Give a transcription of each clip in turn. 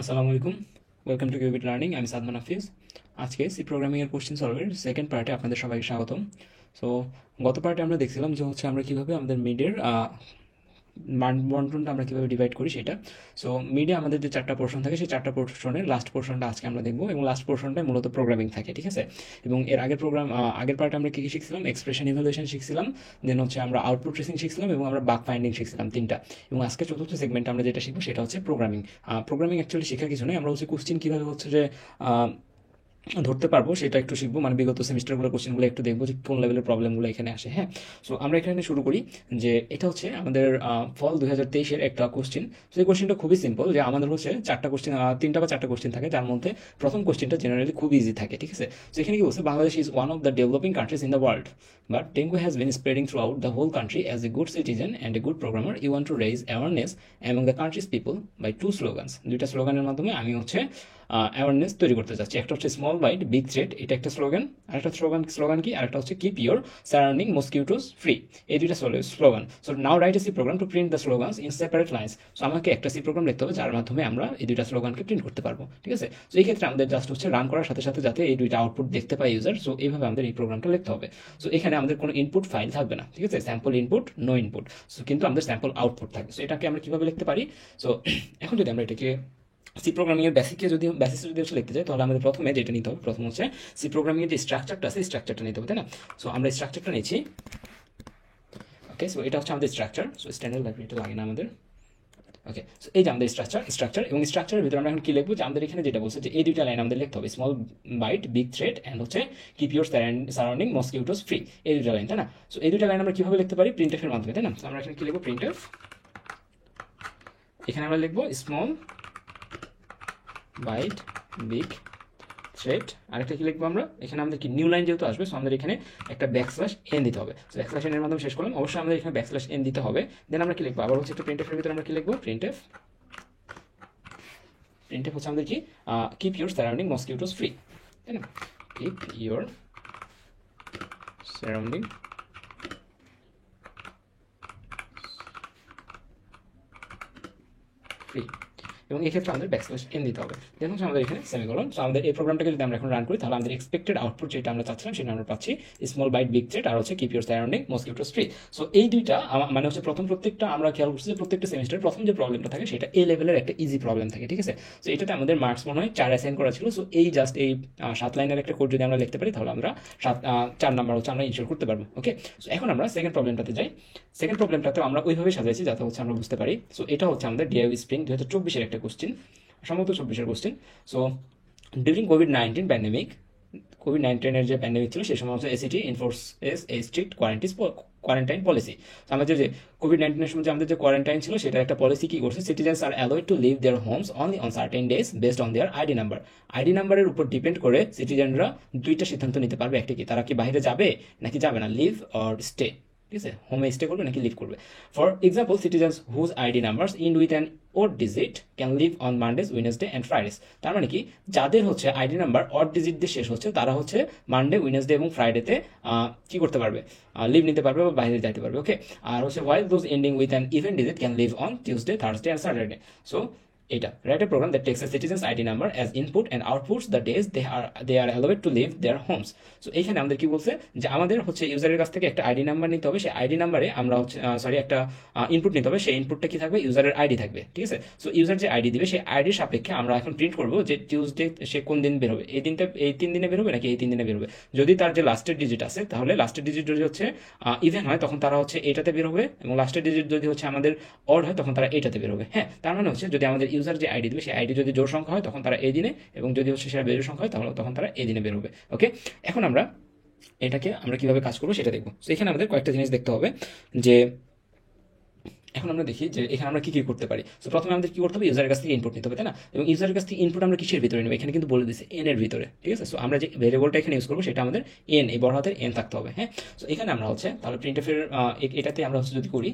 আসসালামু আলাইকুম, welcome to cubit learning. আমি সাদমান হাফিজ। আজকে সি প্রোগ্রামিংয়ের কোশ্চেন সলভের সেকেন্ড পার্টে আপনাদের সবাইকে স্বাগতম। সো গত পার্টে আমরা দেখছিলাম যে আমরা কীভাবে আমাদের মিডের মান বন্টনটা আমরা কীভাবে ডিভাইড করি সেটা। সো মিডে আমাদের যে চারটা পোর্শন থাকে সেই চারটা পোর্শনের লাস্ট পোর্শনটা আজকে আমরা দেখবো, এবং লাস্ট পোর্শনটাই মূলত প্রোগ্রামিং থাকে, ঠিক আছে। এবং এর আগের পার্টে আমরা কী কী শিখছিলাম? এক্সপ্রেশন ইভ্যালুয়েশন শিখছিলাম, দেন আমরা আউটপুট ট্রেসিং শিখছিলাম, এবং আমরা বাগ ফাইন্ডিং শিখছিলাম তিনটা। এবং আজকে চতুর্থ সেগমেন্টে আমরা যেটা শিখবো সেটা হচ্ছে প্রোগ্রামিং। প্রোগ্রামিং অ্যাকচুয়ালি শেখার কিছু নেই, আমরা কোশ্চিন কীভাবে ধরতে পারবো সেটা একটু শিখবো, বিগত সেমিস্টারগুলো কোশ্চেনগুলো একটু দেখবো যে কোন লেভেলের প্রবলেমগুলো এখানে আসে। হ্যাঁ, সো আমরা এখানে শুরু করি যে এটা হচ্ছে আমাদের ফল 2023-এর একটা কোশ্চেন। তো এই কোশ্চেনটা খুবই সিম্পল, যে আমাদের হচ্ছে তিনটা বা চারটা কোশ্চেন থাকে, যার মধ্যে প্রথম কোশ্চেনটা জেনারেলি খুব ইজি থাকে, ঠিক আছে। তো এখানে কি বলছে, Bangladesh is one of the developing countries in the world, but dengue has been spreading throughout the whole country. As a good citizen and a good programmer, you want to raise awareness among the country's people by two slogans. দুইটা স্লোগানের মাধ্যমে আমি awareness তৈরি করতে চাচ্ছি। একটা হচ্ছে small bite big threat, এটা একটা স্লোগান। আরেকটা স্লোগান কি? আরেকটা হচ্ছে keep your surrounding mosquitoes free. এই দুইটা স্লোগান। So now write a C program to print the slogans in separate lines. So আমাকে একটা সি প্রোগ্রাম লিখতে হবে যার মাধ্যমে আমরা এই দুইটা স্লোগানকে প্রিন্ট করতে পারবো, ঠিক আছে। সো এই ক্ষেত্রে আমাদের জাস্ট হচ্ছে রান করার সাথে সাথে যাতে এই দুইটা আউটপুট দেখতে পায় ইউজার, সো এইভাবে আমাদের এই প্রোগ্রামটা লিখতে হবে। সো এখানে আমাদের কোনো ইনপুট ফাইল থাকবে না, ঠিক আছে। Sample input, no input. So কিন্তু আমাদের স্যাম্পল আউটপুট থাকবে। সো এটাকে আমরা কিভাবে লিখতে পারি? সো এখন যদি আমরা এটাকে সি প্রোগ্রামিংয়ের বেসিসে যদি লিখতে চাই, তাহলে আমাদের প্রথমে যেটা নিতে হবে, প্রথম হচ্ছে সি প্রোগ্রামিংয়ের যে স্ট্রাকচারটা আছে, স্ট্রাকচারটা নিতে হবে, তাই না? সো আমরা স্ট্রাকচারটা নিচ্ছি। ওকে, সো এটা হচ্ছে আমাদের স্ট্রাকচার। সো স্ট্যান্ডার্ড লাইব্রেরিটা লাগে না আমাদের। ওকে, সো এই যে আমাদের স্ট্রাকচার এবং স্ট্রাকচারের ভিতরে আমরা এখন কি লিখবো, যে আমাদের এখানে যেটা বলছে যে এই দুইটা লাইন আমাদের লিখতে হবে, small bite big threat and হচ্ছে keep your surrounding mosquitoes free. এই দুইটা লাইন, তাই না? সো এই দুইটা লাইন আমরা কিভাবে লিখতে পারি? প্রিন্টএফের মাধ্যমে, তাই না? তো আমরা এখানে কি লিখবো? প্রিন্টএফ। এখানে আমরা লিখবো স্মল বাইট বিগ থ্রেড। আরেকটা কি লিখবো আমরা? এখানে আমাদের কি নিউ লাইন যেহেতু আসবে, সো আমাদের এখানে একটা ব্যাকস্ল্যাশ এন দিতে হবে। সো ব্যাকস্ল্যাশ এন এর মাধ্যমে শেষ করলাম, অবশ্যই আমাদের এখানে ব্যাকস্ল্যাশ এন দিতে হবে। দেন আমরা কি লিখবো? আবার হচ্ছে একটু প্রিন্টএফের ভিতরে আমরা কি লিখবো? প্রিন্টএফ হচ্ছে আমাদের কি, keep your surrounding mosquitoes free, তাই না? কিপ ইউর সারাউন্ডিং ফ্রি, এবং এই ক্ষেত্রে আমাদের ব্যাকস্ল্যাশ এন দিতে হবে। দেন হচ্ছে আমাদের এখানে সেমিকোলন। সো আমাদের এই প্রোগ্রামটাকে যদি আমরা এখন রান করি, তাহলে আমাদের এক্সপেক্টেড আউটপুট যেটা আমরা চাচ্ছিলাম সেটা আমরা পাচ্ছি স্মল বাইট বিগ থ্রেড আর হচ্ছে keep your surrounding mosquitoes free. So এই দুইটা মানে হচ্ছে প্রত্যেকটা আমরা খেয়াল করছি যে প্রত্যেকটা সেমিস্টারের প্রথম যে প্রবলেমটা থাকে সেটা এ লেভেলের একটা ইজি প্রবলেম থাকে, ঠিক আছে। সো এটাতে আমাদের মার্কস মনে হয় 4 অ্যাসাইন করা ছিল। সো এই জাস্ট এই 7 লাইনের একটা কোড যদি আমরা লিখতে পারি, তাহলে আমরা 4 নাম্বার হচ্ছে আমরা ইনশিওর করতে পারবো। ওকে, সো এখন আমরা সেকেন্ড প্রবলেমটাতে যাই। সেকেন্ড প্রবলেমটাতে আমরা ওইভাবে সাজাইছি যাতে হচ্ছে আমরা বুঝতে পারি। সো এটা হচ্ছে আমাদের ডিআইউ স্প্রিং 2024-এর একটা কোশ্চেন, সম্ভবত 24-এর কোশ্চেন। সো ডিউরিং কোভিড-19 যে প্যান্ডেমিক ছিল, সেই সময় হচ্ছে এসিটি এনফোর্সেস এ স্ট্রিক্ট কোয়ারেন্টাইন পলিসি। তো আমাদের যে কোভিড-19-এর সময় যে আমাদের যে কোয়ারেন্টাইন ছিল, সেটা একটা পলিসি কি করছে, citizens are allowed to leave their homes only on certain days based on their ID number. ID নাম্বারের উপর ডিপেন্ড করে সিটিজেনরা দুইটা সিদ্ধান্ত নিতে পারবে। একটা কি, তারা কি বাইরে যাবে নাকি যাবে না, লিভ অর স্টে, ঠিক আছে, হোমে স্টে করবে নাকি লিভ করবে। For example, citizens whose ID numbers in with an odd digit can leave on Mondays, Wednesday and Fridays. তার মানে কি, যাদের হচ্ছে আইডি নাম্বার অড ডিজিট দিয়ে শেষ হচ্ছে, তারা হচ্ছে মানডে, ওয়েনেসডে এবং ফ্রাইডেতে কি করতে পারবে, লিভ নিতে পারবে বা বাইরে যাইতে পারবে। ওকে, আর হচ্ছে while those ending with an even digit can leave on Tuesday, Thursday and Saturday. So এটা write a program that takes a citizens ID number as input and outputs the days they are allowed to leave their homes. So এইখানে আমাদের কি বলছে, যে আমাদের হচ্ছে ইউজারের কাছ থেকে একটা আইডি নাম্বার নিতে হবে, সেই আইডি নাম্বারে আমরা হচ্ছে একটা ইনপুট নিতে হবে, সেই ইনপুটটা কি থাকবে, ইউজারের আইডি থাকবে, ঠিক আছে। সো ইউজার যে আইডি দিবে, সেই আইডির সাপেক্ষে আমরা এখন প্রিন্ট করবো যে টিউসডে সে কোন দিন বেরোবে, এই 3 দিনে বেরোবে নাকি এই 3 দিনে বেরোবে। যদি তার যে লাস্টের ডিজিট আছে, তাহলে লাস্টের ডিজিট যদি হচ্ছে ইভেন হয়, তখন তারা হচ্ছে এটাতে বেরোবে, এবং লাস্টের ডিজিট যদি হচ্ছে আমাদের অড হয়, তখন তারা এটাতে বেরোবে। হ্যাঁ, তার মানে হচ্ছে যদি আমাদের ইউজার যে আইডি দিবে, সেই আইডি যদি জোড় সংখ্যা হয়, তখন তারা এই দিনে, এবং যদি হচ্ছে সেটা বেজোড় সংখ্যা হয়, তাহলে তখন তারা এই দিনে বেরোবে। ওকে, এখন এটাকে আমরা কিভাবে কাজ করবো সেটা দেখবো। তো এখানে আমাদের কয়েকটা জিনিস দেখতে হবে, যে এখন আমরা দেখি যে এখানে আমরা কি কি করতে পারি। তো প্রথমে আমাদের কি করতে হবে, ইউজারের কাছ থেকে ইনপুট নিতে হবে, তাই না? এবং ইউজারের কাছ থেকে ইনপুট আমরা কিসের ভিতরে নেব, এখানে কিন্তু বলে দিচ্ছে এন এর ভিতরে, ঠিক আছে। সো আমরা যে ভেরিয়েবলটা এখানে ইউজ করবো, সেটা আমাদের এন, এই বড় হাতের এন থাকতে হবে। হ্যাঁ, সো এখানে আমরা হচ্ছে তাহলে প্রিন্টএফের এটাতে আমরা হচ্ছে যদি করি,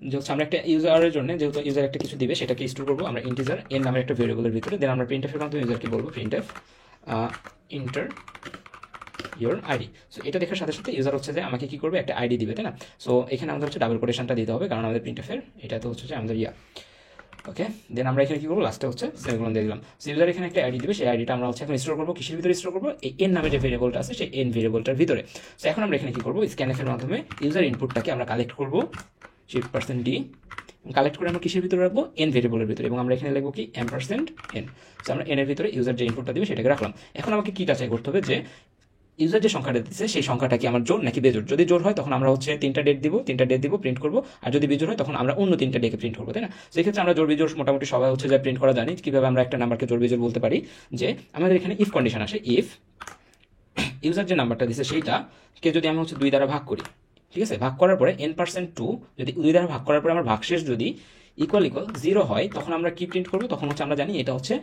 যে হচ্ছে আমরা একটা ইউজারের জন্য, যেহেতু ইউজার একটা কিছু দিবে, সেটাকে স্টোর করবো আমরা ইন্টিজার এন নামের একটা ভেরিয়েবলের ভিতরে। দেন আমরা প্রিন্টএফের মাধ্যমে ইউজারকে বলবো printf inter your ID. So এটা দেখার সাথে সাথে ইউজার হচ্ছে যে আমাকে কি করবে, একটা আইডি দিবে, তাই না? সো এখানে আমাদের হচ্ছে ডাবল কোটেশনটা দিতে হবে, কারণ আমাদের প্রিন্টএফের এটা তো হচ্ছে যে আমাদের ওকে, দেন আমরা এখানে কি করবো, লাস্টে হচ্ছে সেমিকোলন দিয়ে দিলাম। ইউজার এখানে একটা আইডি দিবে, সেই আইডিটা আমরা হচ্ছে এখন স্টোর করবো, কিসের ভিতরে স্টোর করবো, এই এন নামে যে ভেরিয়েবলটা আছে সেই এন ভেরিয়েবলটার ভিতরে। সো এখন আমরা এখানে কি করবো, স্ক্যানএফ এর মাধ্যমে ইউজার ইনপুটটাকে আমরা কালেক্ট করবো, shift%d কালেক্ট করে আমরা কিসের ভিতরে রাখবো, এন ভেরিয়েবলের ভিতরে, এবং আমরা এখানে লিখবো কি m%n। সো আমরা এন এর ভিতরে ইউজার যে ইনপুটটা দিবে সেটাকে রাখলাম। এখন আমাকে কি যাচাই করতে হবে যে ইউজার যে সংখ্যাটা দিচ্ছে সেই সংখ্যাটা কি আমার জোড় নাকি বেজোড়। যদি জোড় হয় তখন আমরা হচ্ছে 3টা ডেট দিব প্রিন্ট করবো, আর যদি বিজোড় হয় তখন আমরা অন্য 3টা ডেকে প্রিন্ট করবো, তাই না। সেই ক্ষেত্রে আমরা জোড় বিজোড় মোটামুটি সবাই হচ্ছে যে প্রিন্ট করা জানি। কিভাবে আমরা একটা নাম্বারকে জোড় বিজোড় বলতে পারি, যে আমাদের এখানে ইফ কন্ডিশন আসে, ইফ ইউজার যে নাম্বারটা দিচ্ছে সেইটাকে যদি আমি হচ্ছে 2 দ্বারা ভাগ করি, ঠিক আছে, ভাগ করার পরে n%2 যদি 2 দ্বারা ভাগ করার পরে আমার ভাগশেষ যদি ইকুয়াল 0 হয়, তখন আমরা কি প্রিন্ট করবো, তখন হচ্ছে আমরা জানি এটা হচ্ছে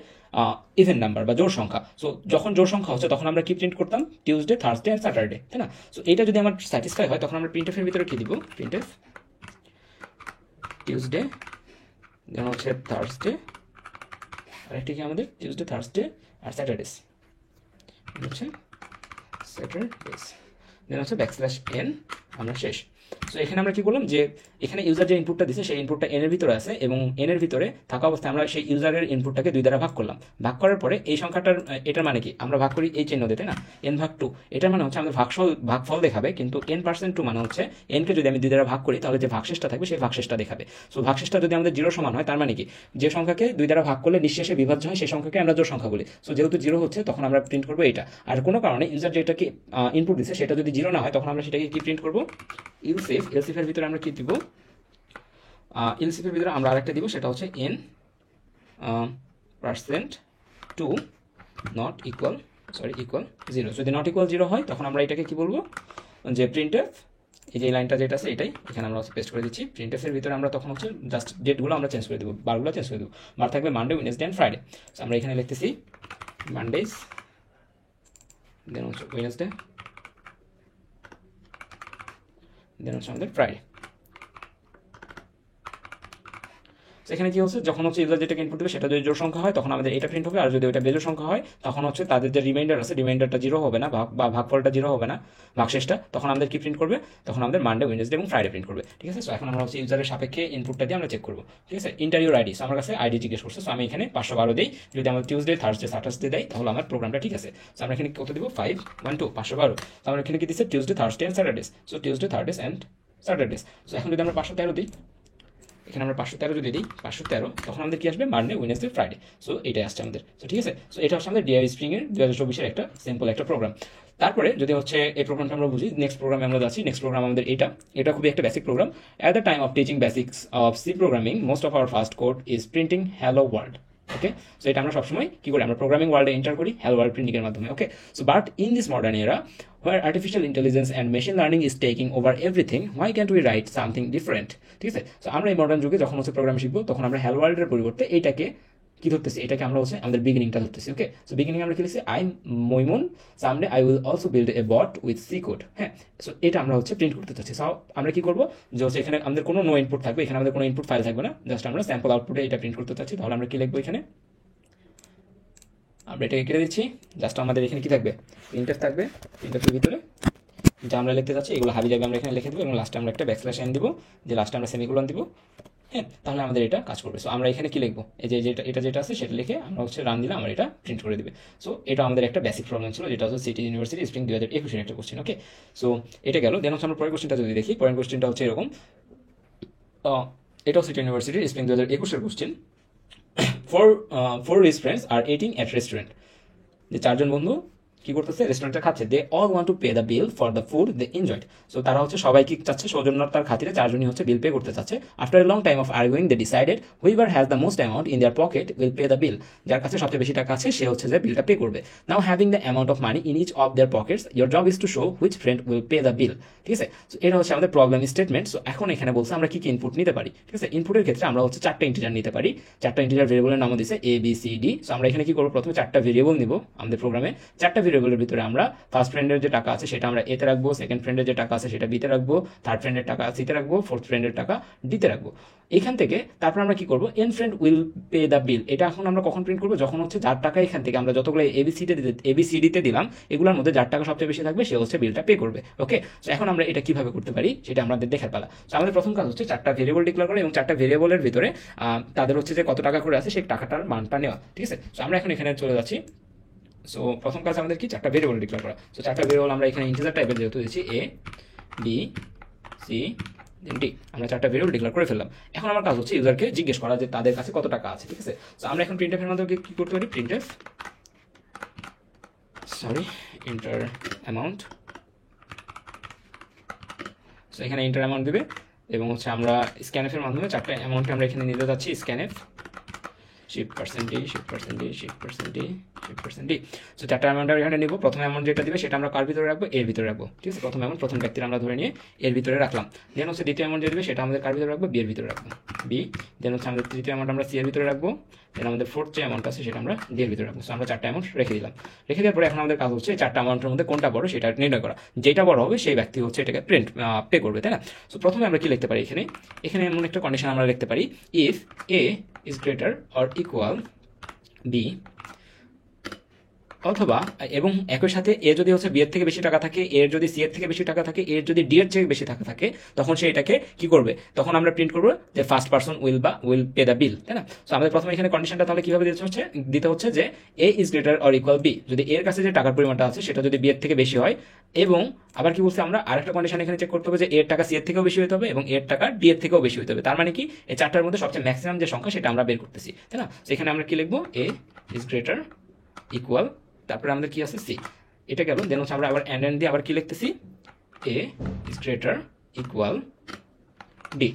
ইভেন নাম্বার বা জোড় সংখ্যা। সো যখন জোড় সংখ্যা হচ্ছে তখন আমরা কি প্রিন্ট করতাম, টিউসডে, থার্সডে আর স্যাটারডে, তাই না। সো এটা যদি আমার স্যাটিসফাই হয় তখন আমরা প্রিন্টএফ এর ভিতরে কি দিব, প্রিন্টএফ টিউসডে, দেন হচ্ছে থার্সডে, আর একটা কি আমাদের টিউসডে, থার্সডে আর স্যাটারডেস, হচ্ছে স্যাটারডেস, দেন হচ্ছে \n, আমরা শেষ। সো এখানে আমরা কি বললাম যে এখানে ইউজার যে ইনপুটটা দিচ্ছে সেই ইনপুটটা এন এর ভিতরে আছে, এবং এন এর ভিতরে থাকা অবস্থায় আমরা সেই ইউজারের ইনপুটটাকে 2 দ্বারা ভাগ করলাম। ভাগ করার পরে এই সংখ্যাটার এটার মানে কি, আমরা ভাগ করি এই চিহ্ন দিয়ে, তাই না, n/2, এটার মানে হচ্ছে আমাদের ভাগফল দেখাবে, কিন্তু n%2 মানে হচ্ছে এনকে যদি আমি 2 দ্বারা ভাগ করি তাহলে যে ভাগশেষটা থাকবে সেই ভাগশেষটা দেখাবে। সো ভাগশেষটা যদি আমাদের 0 সমান হয়, তার মানে কি, যে সংখ্যাকে 2 দ্বারা ভাগ করলে নিঃশেষে বিভাজ্য হয় সেই সংখ্যাকে আমরা জোড় সংখ্যা বলি। সো যেহেতু 0 হচ্ছে তখন আমরা প্রিন্ট করবো এটা। আর কোনো কারণে ইউজার যেটাকে ইনপুট দিচ্ছে সেটা যদি 0 না হয় তখন আমরা সেটাকে কি প্রিন্ট করবো, এলসিফ এর ভিতরে আমরা কি দিব, এলসিফ এর ভিতরে আমরা আরেকটা দিব, সেটা হচ্ছে n%2 নট ইকুয়াল 0। যদি নট ইকুয়াল 0 হয় তখন আমরা এটাকে কি বলবো, যে প্রিন্টএফ, এই যে লাইনটা যেটা আছে এটাই এখানে আমরা পেস্ট করে দিচ্ছি। প্রিন্টএফ এর ভিতরে আমরা তখন হচ্ছে জাস্ট ডেটগুলো আমরা চেঞ্জ করে দেবো, বারগুলো চেঞ্জ করে দেবো। বার থাকবে মানডে, ওয়েডনেসডে এন্ড ফ্রাইডে। আমরা এখানে লিখতেছি মানডেজ, দেন হচ্ছে ওয়েডনেসডে, দেন হচ্ছে আমাদের ফ্রাইডে। এখানে কি হচ্ছে, যখন হচ্ছে ইউজার যেটাকে ইনপুট দেবে সেটা যদি জোড় সংখ্যা হয় তখন আমাদের এটা প্রিন্ট হবে, আর যদি ওটা বেজোড় সংখ্যা হয় তখন হচ্ছে তাদের যে রিমাইন্ডার আছে রিমাইন্ডারটা 0 হবে না, বা ভাগফলটা 0 হবে না, ভাগশেষটা, তখন আমাদের কি প্রিন্ট করবে, তখন আমাদের মানডে, ওয়েডনেসডে এবং ফ্রাইডে প্রিন্ট করবে। ঠিক আছে, সো এখন আমরা হচ্ছে ইউজারের সাপেক্ষে ইনপুটটা দিয়ে আমরা চেক করবো। ঠিক আছে, ইন্টারভিউর আইডি, সো আমার কাছে আইডি জিজ্ঞেস করছে, সো আমি এখানে 512 দিই। যদি আমার টিউসডে, থার্সডে, স্যাটারডে দেয় তাহলে আমার প্রোগ্রামটা ঠিক আছে। সো আমরা এখানে কত দিব, 512 512। তো আমরা এখানে কি দিচ্ছে, Tuesday, Thursday and Saturdays. So Tuesday, Thursday and Saturdays. So এখন যদি আমরা 513 দিই, এখানে আমরা 513 যদি দিই, 513, তখন আমাদের কি আসবে, মানডে, ওয়েডনেসডে, ফ্রাইডে। সো এটাই আসছে আমাদের। সো ঠিক আছে, সো এটা হচ্ছে আমাদের ডিআই স্প্রিং এর 2024 একটা সিম্পল একটা প্রোগ্রাম। তারপরে যদি হচ্ছে এই প্রোগ্রামটা আমরা বুঝি, নেক্সট প্রোগ্রামে আমরা যাচ্ছি। নেক্সট প্রোগ্রাম আমাদের এটা খুবই একটা basic program. At the time of teaching basics of C programming, most of our first code is printing hello world. Okay, so এটা আমরা সবসময় কি করি, আমরা প্রোগ্রামিং ওয়ার্ল্ডে এন্টার করি হ্যালো ওয়ার্ল্ড প্রিন্টিং এর মাধ্যমে। Okay, so but in this modern era where artificial intelligence and machine learning is taking over everything, why can't we write something different? ঠিক আছে, সো আমরা এই মডার্ন যুগে যখন হচ্ছে প্রোগ্রাম শিখবো তখন আমরা হ্যালো ওয়ার্ল্ডের পরিবর্তে এইটাকে কি ধরতেছি, এটাকে আমরা হচ্ছে আমাদের বিগিনিংটা ধরতেছি। ওকে, সো বিগিনিং আমরা কি লিখছি, আই মইমুন someday I will also build a bot with C code. হ্যাঁ, সো এটা আমরা হচ্ছে প্রিন্ট করতে চাচ্ছি। সো আমরা কি করবো, যে হচ্ছে এখানে আমাদের কোনো নো ইনপুট থাকবে, এখানে আমাদের কোনো ইনপুট ফাইল থাকবে না, জাস্ট আমরা স্যাম্পল আউটপুটে এটা প্রিন্ট করতে চাচ্ছি। তাহলে আমরা কি লিখবো, এখানে আমরা এটাকে কেটে দিচ্ছি। জাস্ট আমাদের এখানে কি থাকবে, প্রিন্টএফ থাকবে, প্রিন্টএফের ভিতরে যা আমরা লিখতে চাচ্ছি এগুলো হাবি যাবে আমরা এখানে লিখে দেবো, এবং লাস্টে আমরা একটা \n দিব, যে লাস্টে আমরা সেমিকোলন দিব। হ্যাঁ, তাহলে আমাদের এটা কাজ করবে। সো আমরা এখানে কি লিখবো, এই যে এটা যেটা আছে সেটা লিখে আমরা হচ্ছে রান দিলে আমরা এটা প্রিন্ট করে দিবে। সো এটা আমাদের একটা বেসিক প্রবলেম ছিল, যেটা হচ্ছে সিটি ইউনিভার্সিটি স্প্রিং 2021 একটা কোশ্চেন। ওকে, সো এটা গেল। দেন হচ্ছে আমরা পরের কোশ্চেনটা যদি দেখি, পরের কোশ্চেনটা হচ্ছে এরকম, এটাও city university spring 2021 question. four rich friends are eating at restaurant. যে 4 জন বন্ধু কি করতেছে, রেস্টুরেন্টে খাচ্ছে। They all want to pay the bill for the food they enjoyed. So তারা হচ্ছে সবাই কি চাচ্ছে, সৌজন্যতার খাতিরে 4 জনই হচ্ছে বিল পে করতে চাচ্ছে। After a long time of arguing they decided whoever has the most amount in their pocket will pay the bill. যার কাছে সবচেয়ে বেশি টাকা আছে সে হচ্ছে যে বিলটা পে করবে। Now having the amount of money in each of their pockets, your job is to show which friend will pay the bill. ঠিক আছে, সো এটা হচ্ছে আমাদের প্রবলেম স্টেটমেন্ট। সো এখন এখানে বলছে আমরা কি কি ইনপুট নিতে পারি। ঠিক আছে, ইনপুটের ক্ষেত্রে আমরা হচ্ছে 4টা ইন্টিজার নিতে পারি। 4টা ইন্টিজার ভেরিয়েবলের নাম দিয়েছে A B C D। So আমরা এখানে কি করবো, প্রথমে 4টা ভেরিয়েবল নিব আমাদের প্রোগ্রামে। 4টা ভেরিয়েবলের ভিতরে আমরা ফার্স্ট ফ্রেন্ডের যে টাকা আছে সেটা আমরা এতে রাখবো, সেকেন্ড ফ্রেন্ডের যে টাকা আছে সেটা বিতে রাখবো, থার্ড ফ্রেন্ডের টাকা সিতে রাখবো, ফোর্থ ফ্রেন্ডের টাকা ডিতে রাখবো। এখান থেকে তারপর আমরা কি করবো, N friend will pay the বিল, এটা এখন আমরা কখন প্রিন্ট করবো, যখন হচ্ছে যার টাকা এখান থেকে আমরা যতগুলো এবিসিডিতে দিলাম এগুলোর মধ্যে যার টাকা সবচেয়ে বেশি থাকবে সে হচ্ছে বিলটা পে করবে। ওকে, তো এখন আমরা এটা কিভাবে করতে পারি সেটা আমাদের দেখার পালা। তো আমাদের প্রথম কাজ হচ্ছে 4টা ভেরিয়েবল ডিক্লেয়ার করা এবং 4টা ভেরিয়েবলের ভিতরে তাদের হচ্ছে যে কত টাকা করে আছে সেই টাকাটার মানটা নেওয়া। ঠিক আছে, তো আমরা এখন এখানে চলে যাচ্ছি। সো প্রথম কাজ আমাদের কি 4টা ভেরিয়েবল ডিক্লেয়ার করা। সো 4টা ভেরিয়েবল আমরা এখানে ইন্টিজার টাইপের যেহেতু দিচ্ছি A B C then D, আমরা 4টা ভেরিয়েবল ডিক্লেয়ার করে ফেললাম। এখন আমার কাজ হচ্ছে ইউজারকে জিজ্ঞেস করা যে তাদের কাছে কত টাকা আছে। ঠিক আছে, তো আমরা এখন প্রিন্টএফের মাধ্যমে কি করতে পারি, এন্টার অ্যামাউন্ট। সো এখানে এন্টার অ্যামাউন্ট দেবে এবং হচ্ছে আমরা স্ক্যানএফের মাধ্যমে 4টা অ্যামাউন্টকে আমরা এখানে নিতে যাচ্ছি। Scanf shift percent D. So 4টা অ্যামাউন্ট আমরা এখানে নিব। প্রথম অ্যামাউন্ট যেটা দিবে সেটা আমরা কার ভিতরে রাখবো, এর ভিতরে রাখবো। ঠিক আছে, প্রথম অ্যামাউন্ট প্রথম ব্যক্তির আমরা ধরে নিয়ে এর ভিতরে রাখলাম। দেন হচ্ছে দ্বিতীয় অ্যামাউন্ট যে দিবে সেটা আমাদের কার ভিতরে রাখবো, বি এর ভিতরে রাখবো, বি। দেন হচ্ছে আমাদের তৃতীয় অ্যামাউন্ট আমরা সি এর ভিতরে রাখবো। দেন আমাদের ফোর্থ যে অ্যামাউন্ট আছে সেটা আমরা ডি এর ভিতরে রাখবো। সো আমরা 4টা অ্যামাউন্ট রেখে দিলাম। রেখে দেওয়ার পরে এখন আমাদের কাজ হচ্ছে 4টা অ্যামাউন্টের মধ্যে কোনটা বড় সেটা নির্ণয় করা। যেটা বড় হবে সেই ব্যক্তি হচ্ছে এটাকে পে করবে, তাই না? সো প্রথমে আমরা কি লিখতে পারি, এখানে এমন একটা কন্ডিশন আমরা লিখতে পারি, if A is greater or equal B, অথবা এবং একই সাথে এ যদি হচ্ছে বি এর থেকে বেশি টাকা থাকে, এর যদি সি এর থেকে বেশি টাকা থাকে, এর যদি ডি এর থেকে বেশি টাকা থাকে, তখন সে এটাকে কি করবে, তখন আমরা প্রিন্ট করবো যে first person will pay the বিল, তাই না? সো আমাদের প্রথমে এখানে কন্ডিশনটা তাহলে কিভাবে দিতে হচ্ছে যে a is greater or equal b, যদি এর কাছে যে টাকার পরিমাণটা আছে সেটা যদি বি এর থেকে বেশি হয়, এবং আবার কি বলছে আমরা আরেকটা কন্ডিশন এখানে চেক করতে হবে যে এর টাকা সি এর থেকেও বেশি হতে হবে এবং এর টাকা ডি এর থেকেও বেশি হতে হবে। তার মানে কি এই 4টার মধ্যে সবচেয়ে ম্যাক্সিমাম যে সংখ্যা সেটা আমরা বের করতেছি, তাই না? সেখানে আমরা কি লিখবো, এ ইজ গ্রেটার ইকুয়াল, তারপরে আমাদের কি আছে সি, এটা গেল। দেন হচ্ছে আমরা আবার এন্ড দিয়ে আবার কি লিখতেছি, এ ইজ গ্রেটার ইকুয়াল ডি।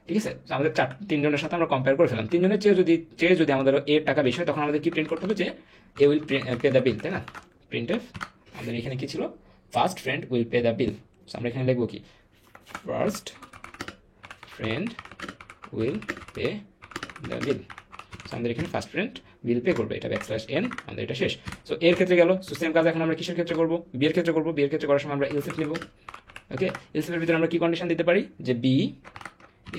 ঠিক আছে, আমাদের 3জনের সাথে আমরা কম্পেয়ার করে ফেলাম। 3জনের চেয়ে যদি আমাদের এর টাকা বেশি হয় তখন আমাদের কি প্রিন্ট করতে হবে, যে এ উইল পে দ্য বিল, তাই না? প্রিন্টএফ আমাদের এখানে কি ছিল, first friend will pay the বিল। আমরা এখানে লিখবো কি, first friend will pay the বিল। আমাদের এখানে ফার্স্ট ফ্রেন্ড বিল পে করবে, এটা \n, আমাদের এটা শেষ। সো এর ক্ষেত্রে গেল। সো সেম কাজ এখন আমরা কিসের ক্ষেত্রে করবো, বি এর ক্ষেত্রে করবো। বি এর ক্ষেত্রে করার সময় আমরা এলসিফ নিব। ওকে, এলসিফের ভিতরে আমরা কি কন্ডিশন দিতে পারি, যে B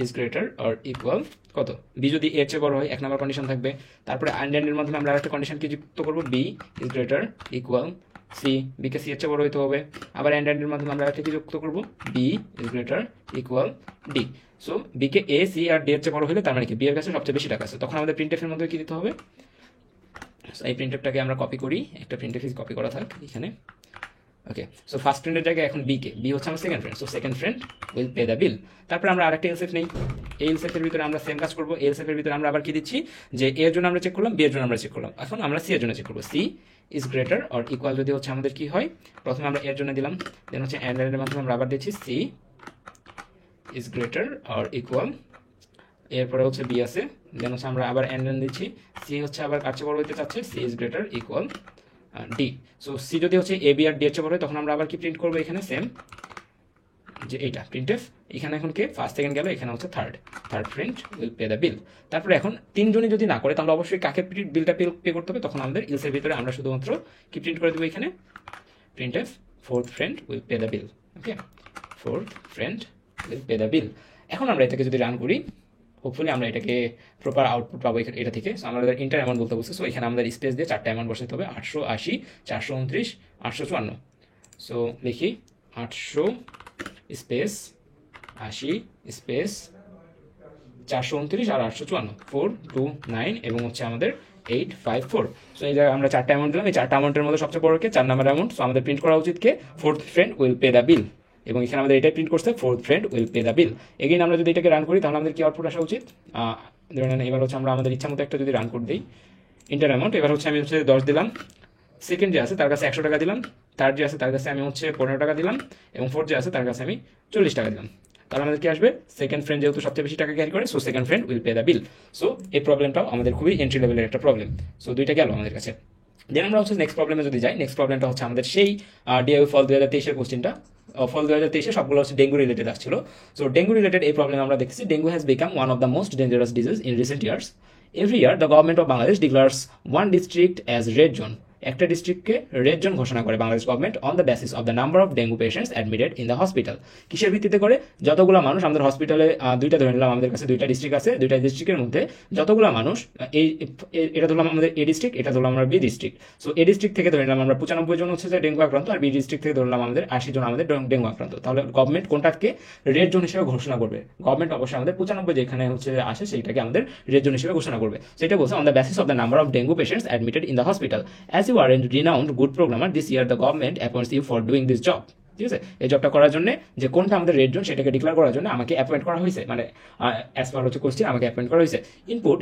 is greater or equal কত, বি যদি এর চেয়ে বড় হয় 1 নম্বর কন্ডিশন থাকবে। তারপরে এর মাধ্যমে আমরা আরেকটা কন্ডিশন কি যুক্ত করবো, B is greater equal C, বিকে সি এর চেয়ে বড় হইতে হবে। আবার এর মাধ্যমে আমরা আরেকটা কি যুক্ত করবো, B is greater equal D. So বিকে এ সি আর ডি এর চেয়ে বড় হলে তার মানে কি বি এর কাছে সবচেয়ে বেশি টাকা আছে, তখন আমাদের প্রিন্টএফের মধ্যে কি দিতে হবে। এই প্রিন্টএফটাকে আমরা কপি করি, একটা প্রিন্টএফ কপি করা থাক এখানে। ওকে, সো ফার্স্ট ফ্রেন্ডের জায়গায় এখন বি হচ্ছে আমার second friend, so second friend will pay the বিল। তারপরে আমরা আরেকটা এলসিফ নেই, এই এলসিফের ভিতরে আমরা সেম কাজ করবো। এলসিফের ভিতরে আমরা আবার কি দিচ্ছি, যে এ এর জন্য আমরা চেক করলাম, বি এর জন্য আমরা চেক করলাম, এখন আমরা সি এর জন্য চেক করবো। C is greater or equal যদি হচ্ছে আমাদের কি হয়, প্রথমে আমরা এর জন্য দিলাম, দেন হচ্ছে এর মাধ্যমে আমরা আবার দিচ্ছি C is greater or equal, এরপরে হচ্ছে বি আছে, দেন হচ্ছে আমরা আবার এন দিচ্ছি, সি হচ্ছে আবার কাছে বড় হইতে চাচ্ছে, C is greater equal D. So C যদি হচ্ছে এ বি আর ডি এর চেয়ে বড় হয় তখন আমরা আবার কি প্রিন্ট করবো, এখানে সেম যে এইটা প্রিন্টএফ। এখানে এখন কে ফার্স্ট সেকেন্ড গেল, এখানে হচ্ছে third friend will pay the বিল। তারপরে এখন 3জনই যদি না করে তাহলে অবশ্যই কাকে বিলটা পে করতে হবে, তখন আমাদের ইলসের ভিতরে আমরা শুধুমাত্র কি প্রিন্ট করে দেবো, এখানে printf fourth friend will pay the bill. Okay, fourth friend will pay the বিল। এখন আমরা এটাকে যদি রান করি, হোপফুলি আমরা এটাকে প্রপার আউটপুট পাবো এটা থেকে। সো আমাদের ইন্টার অ্যামাউন্ট বলতে বলছে, সো এখানে আমাদের স্পেস দিয়ে 4টা অ্যামাউন্ট বসাতে হবে, 880, 429, 854। সো লিখি 800 স্পেস 80 স্পেস 429 আর 854, 429 এবং হচ্ছে আমাদের 854। সো এই জায়গায় আমরা 4টা অ্যামাউন্ট দিলাম। এই 4টা অ্যামাউন্টের মধ্যে সবচেয়ে বড় কে 4 নম্বর অ্যামাউন্ট। সো আমাদের প্রিন্ট করা উচিত কে, fourth friend will pay the bill, এবং এখানে আমাদের এটাই প্রিন্ট করছে, fourth friend will pay the bill. Again আমরা যদি এটাকে রান করি তাহলে আমাদের কি আউটপুট আসা উচিত, ধরেন এবার হচ্ছে আমরা আমাদের ইচ্ছা মতো একটা যদি রান করে দিই, ইন্টার অ্যামাউন্ট এবার হচ্ছে আমি হচ্ছে 10 দিলাম, সেকেন্ড যে আছে তার কাছে 100 টাকা দিলাম, থার্ড যে আছে তার কাছে আমি হচ্ছে 15 টাকা দিলাম, এবং ফোর্থ যে আছে তার কাছে আমি 40 টাকা দিলাম। তাহলে আমাদের কি আসবে, সেকেন্ড ফ্রেন্ড যেহেতু সবচেয়ে বেশি টাকা ক্যারি করে, so second friend will pay the bill. So এই প্রবলেমটাও আমাদের খুবই এন্ট্রি লেভেলের একটা প্রবলেম। সো দুইটা গেল আমাদের কাছে। দেন আমরা হচ্ছে নেক্সট প্রবলেমে যদি যাই, নেক্সট প্রবলেমটা হচ্ছে আমাদের সেই ডিআই ফল 2023-এর কোশ্চেনটা। ফল 2023-এ সবগুলো হচ্ছে ডেঙ্গু রিলেটেড আসছিল। সো ডেঙ্গু রিলেটেড এই প্রবলেম আমরা দেখছি, dengue has become one of the most dangerous disease in recent years. Every year, the government of Bangladesh declares one district as red zone একটা ডিস্ট্রিক্টকে red zone ঘোষণা করে Bangladesh government on the basis of the number of dengue patients admitted in the hospital. কিসের ভিত্তিতে করে? যতগুলো মানুষ আমাদের হসপিটালে, দুইটা ধরে নিলাম, আমাদের কাছে দুইটা ডিস্ট্রিক্ট আছে, দুইটা ডিস্ট্রিক্টের মধ্যে যতগুলো মানুষ, এটা ধরলাম আমাদের এ ডিস্ট্রিক্ট, এটা ধরলাম আমরা B district. So A district থেকে ধরে নিলাম আমরা 95 জন হচ্ছে যে ডেঙ্গু আক্রান্ত, আর বি ডিস্ট্রিক্ট থেকে ধরলাম আমাদের 80 জন আমাদের ডেঙ্গু আক্রান্ত। তাহলে গভর্নমেন্ট কোনটাকে রেড জোন হিসেবে ঘোষণা করবে? গভর্নমেন্ট অবশ্যই আমাদের 95 যেখানে হচ্ছে আসে সেইটাকে আমাদের রেড জোন হিসেবে ঘোষণা করবে। সেটা বলছে on the basis of the number of dengue patients admitted in the hospital as you are a renowned good programmer this year the government appoints you for doing this job. ঠিক আছে, এই জবটা করার জন্য যে কোনটা আমাদের রেড জোন সেটাকে ডিক্লেয়ার করার জন্য আমাকে অ্যাপয়েন্ট করা হয়েছে, মানে অ্যাজ পার হচ্ছে কোশ্চেন আমাকে অ্যাপয়েন্ট করা হয়েছে।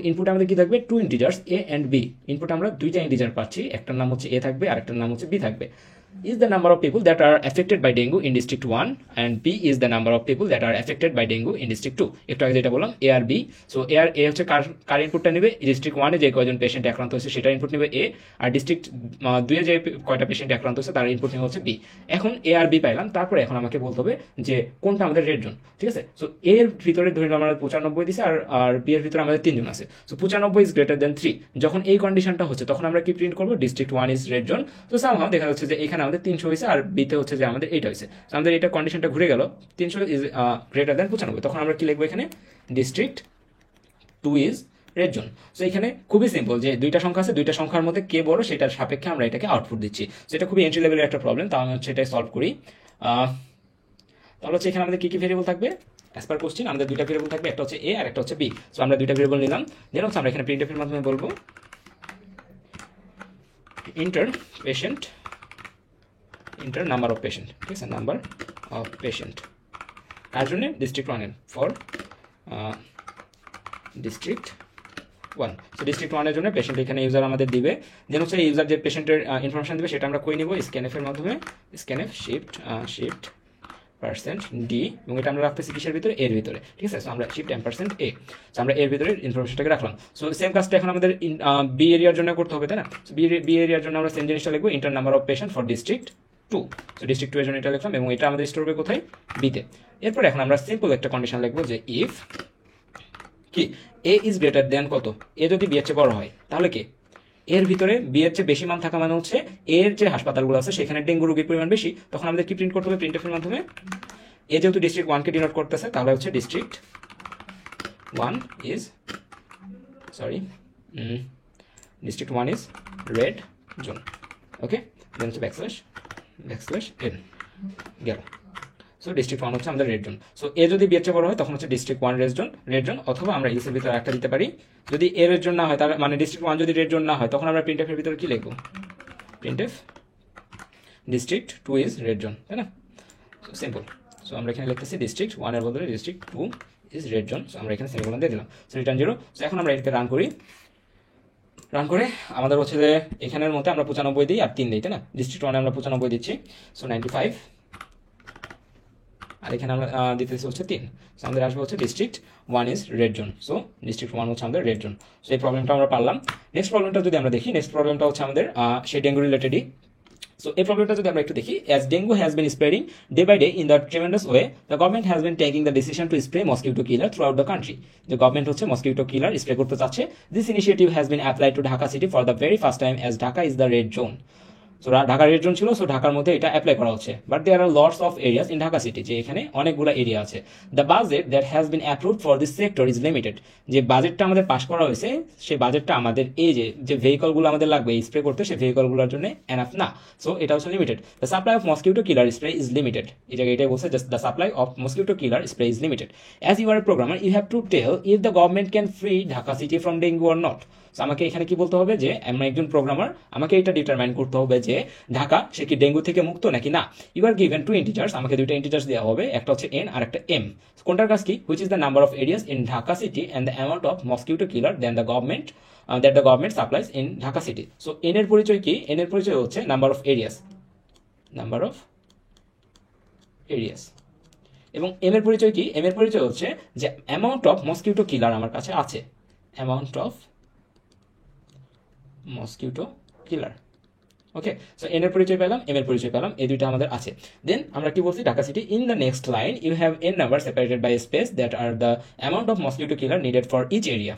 ইনপুট আমাদের কি থাকবে? 2 integers A and B. Input আমরা দুইটা ইন্টিজার পাচ্ছি, একটার নাম হচ্ছে এ থাকবে আর একটার নাম হচ্ছে বি থাকবে। Is the number of people that are affected by dengue in district 1 and B is the number of people that are affected by dengue in district 2. একটু আগে যেটা বললাম A আর B, সো A হচ্ছে কার ইনপুটটা নেবে? ডিস্ট্রিক্ট 1 এ যে কয়জন পেশেন্ট আক্রান্ত হয়েছে সেটার ইনপুট নেবে A, আর ডিস্ট্রিক্ট 2 এ যে কয়টা পেশেন্ট আক্রান্ত হয়েছে তার ইনপুট নেবে হচ্ছে B। এখন A আর B পাইলাম, তারপরে এখন আমাকে বলতে হবে যে কোনটা আমাদের রেড জোন। ঠিক আছে, সো A এর ভিতরে ধরে আমরা 95 দিছি, আর B এর ভিতরে আমাদের 3 জন আছে। So 95 is greater than 3। যখন এই কন্ডিশনটা হচ্ছে তখন আমরা কি প্রিন্ট করব? District 1 is red zone. তো সামহাও দেখা যাচ্ছে যে এখানে আমাদের 300 হয়েছে আর বিতে হচ্ছে যে আমাদের এইটা হয়েছে। আমাদের এটা কন্ডিশনটা ঘুরে গেল, 300 ইজ গ্রেটার দেন 95। তখন আমরা কি লিখবো এখানে? District 2 is red zone. So এখানে খুবই সিম্পল, যে দুইটা সংখ্যা আছে, দুইটা সংখ্যার মধ্যে কে বড় সেটার সাপেক্ষে আমরা এটাকে আউটপুট দিচ্ছি। সো এটা খুবই এন্ট্রি লেভেলের একটা প্রবলেম, তাহলে হচ্ছে এটাই সলভ করি। তাহলে হচ্ছে এখানে আমাদের কি কি ভেরিয়েবল থাকবে? অ্যাজ পার কোশ্চেন আমাদের দুইটা ভেরিয়েবল থাকবে, একটা হচ্ছে এ আর একটা হচ্ছে বি। সো আমরা দুইটা ভেরিয়েবল নিলাম, দেন হচ্ছে আমরা এখানে প্রিন্টএফ এর মাধ্যমে বলবো ইন্টার নাম্বার অফ পেশেন্ট। ঠিক আছে, নাম্বার অফ পেশেন্ট কার জন্য? ডিস্ট্রিক্ট 1 এর, ফর ডিস্ট্রিক্ট 1। সো ডিস্ট্রিক্ট 1 এর জন্য পেশেন্ট এখানে ইউজার আমাদের দিবে, দেন হচ্ছে ইউজার যে পেশেন্টের ইনফরমেশন দিবে সেটা আমরা কই নিব? স্ক্যানএফ এর মাধ্যমে। স্ক্যানএফ শিফট পার্সেন্ট ডি, এবং এটা আমরা রাখতেছি কিসের ভিতরে? এর ভিতরে। ঠিক আছে, সো আমরা শিফট এম্পারসেন্ট এ, সো আমরা এর ভিতরে ইনফরমেশনটাকে রাখলাম। সো সেম কাজটা এখন আমাদের বি এরিয়ার জন্য করতে হবে, তাই না? বি এরিয়ার জন্য আমরা সেম জিনিসটা লিখবো, inter number of patient for district 2। So district 2 এর জন্য এটা লিখলাম, এবং এটা আমাদের স্টোর হবে কোথায়? বিতে। এরপর এখন আমরা সিম্পল একটা কন্ডিশন লিখবো যে ইফ কি এ ইজ গ্রেটার দেন কত? এ যদি বি এর চেয়ে বড় হয়, তাহলে কি এর ভিতরে বি এর চেয়ে বেশি মান থাকা মানে হচ্ছে এর যে হাসপাতালগুলো আছে সেখানে ডেঙ্গু রোগীর পরিমাণ বেশি। তখন আমাদের কি প্রিন্ট করতে হবে? প্রিন্টএফ এর মাধ্যমে। এ যেহেতু ডিস্ট্রিক্ট 1 কে ডিনোট করতেছে, তাহলে হচ্ছে ডিস্ট্রিক্ট 1 ইজ রেড জোন। ওকে, দেন হচ্ছে ব্যাকস্ল্যাশ এন গেল। সো ডিস্ট্রিক্ট 1 হচ্ছে আমাদের রেড জোন। সো এ যদি বি এর চেয়ে বড় হয় তখন হচ্ছে ডিস্ট্রিক্ট 1 রেড জোন, অথবা আমরা ইসের ভিতরে একটা দিতে পারি, যদি এ রেড জোন না হয় তাহলে মানে ডিস্ট্রিক্ট 1 যদি রেড জোন না হয় তখন আমরা প্রিন্টএফ এর ভিতরে কি লিখবো? Printf district 2 is red zone, তাই না? So simple. সো আমরা এখানে লিখতেছি ডিস্ট্রিক্ট 1 এর বদলে district 2 is red zone. So আমরা এখানে সেমিকোলন দিয়ে দিলাম। So return 0। সো এখন আমরা এটাকে রান করে আমাদের হচ্ছে যে এখানের মধ্যে আমরা 95 দিই আর 3 দিই, তাই না? ডিস্ট্রিক্ট 1 এ আমরা 95 দিচ্ছি, সো 95, আর এখানে আমরা দিতেছি হচ্ছে 3। সো আমাদের আসবে হচ্ছে district 1 is red zone. So district 1 হচ্ছে আমাদের রেড জোন। সো এই প্রবলেমটা আমরা পারলাম। নেক্সট প্রবলেমটা যদি আমরা দেখি, নেক্সট প্রবলেমটা হচ্ছে আমাদের সেই ডেঙ্গু রিলেটেডই। So, এই প্রবলেমটা যদি আমরা একটু দেখি, as dengue has been spreading day by day in the tremendous way, the government has been taking the decision to spray mosquito killer throughout the country. The government হচ্ছে mosquito killer spray করতে চাচ্ছে। This initiative has been applied to Dhaka city for the very first time, as Dhaka is the red zone. So Dhaka red zone ছিল, so ঢাকার মধ্যে এটা apply করা হচ্ছে। But there are lots of areas in Dhaka city, যে এখানে অনেকগুলো area আছে। The budget that has been approved for this sector is limited. যে বাজেটটা আমাদের পাস করা হয়েছে সেই বাজেটটা আমাদের এই যে ভেহিকলগুলো আমাদের লাগবে স্প্রে করতে, সেই ভেহিকলগুলোর জন্য এনাফ না। সো এটা হচ্ছে limited. The supply of mosquito killer spray is limited. এই জায়গায় এটাই বলছে, just the supply of mosquito killer spray is limited. As you are a programmer, you have to tell if the government can free Dhaka city from dengue or not. আমাকে এখানে কি বলতে হবে? যে আমি একজন প্রোগ্রামার, আমাকে এটা ডিটারমাইন করতে হবে যে ঢাকা সে কি ডেঙ্গু থেকে মুক্ত নাকি না। ইউ আর গিভেন 2 ইন্টিজার্স, আমাকে দুইটা ইন্টিজার্স দেওয়া হবে, একটা হচ্ছে এন আর একটা এম। কোনটার কাজ কি? Which is the number of areas in Dhaka city and the amount of mosquito killer then the government supplies in Dhaka city. So N এর পরিচয় কি? এন এর পরিচয় হচ্ছে নাম্বার অফ এরিয়াস, এবং এম এর পরিচয় কি? এম এর পরিচয় হচ্ছে যে অ্যামাউন্ট অফ মসকিউটো কিলার আমার কাছে আছে, amount of mosquito killer. Okay, so N এর পরিচয় পেলাম, এম এর পরিচয় পেলাম, এই দুইটা আমাদের আছে। দেন আমরা কি বলছি? Dhaka city in the next line you have N number separated by space that are the amount of mosquito killer needed for each area.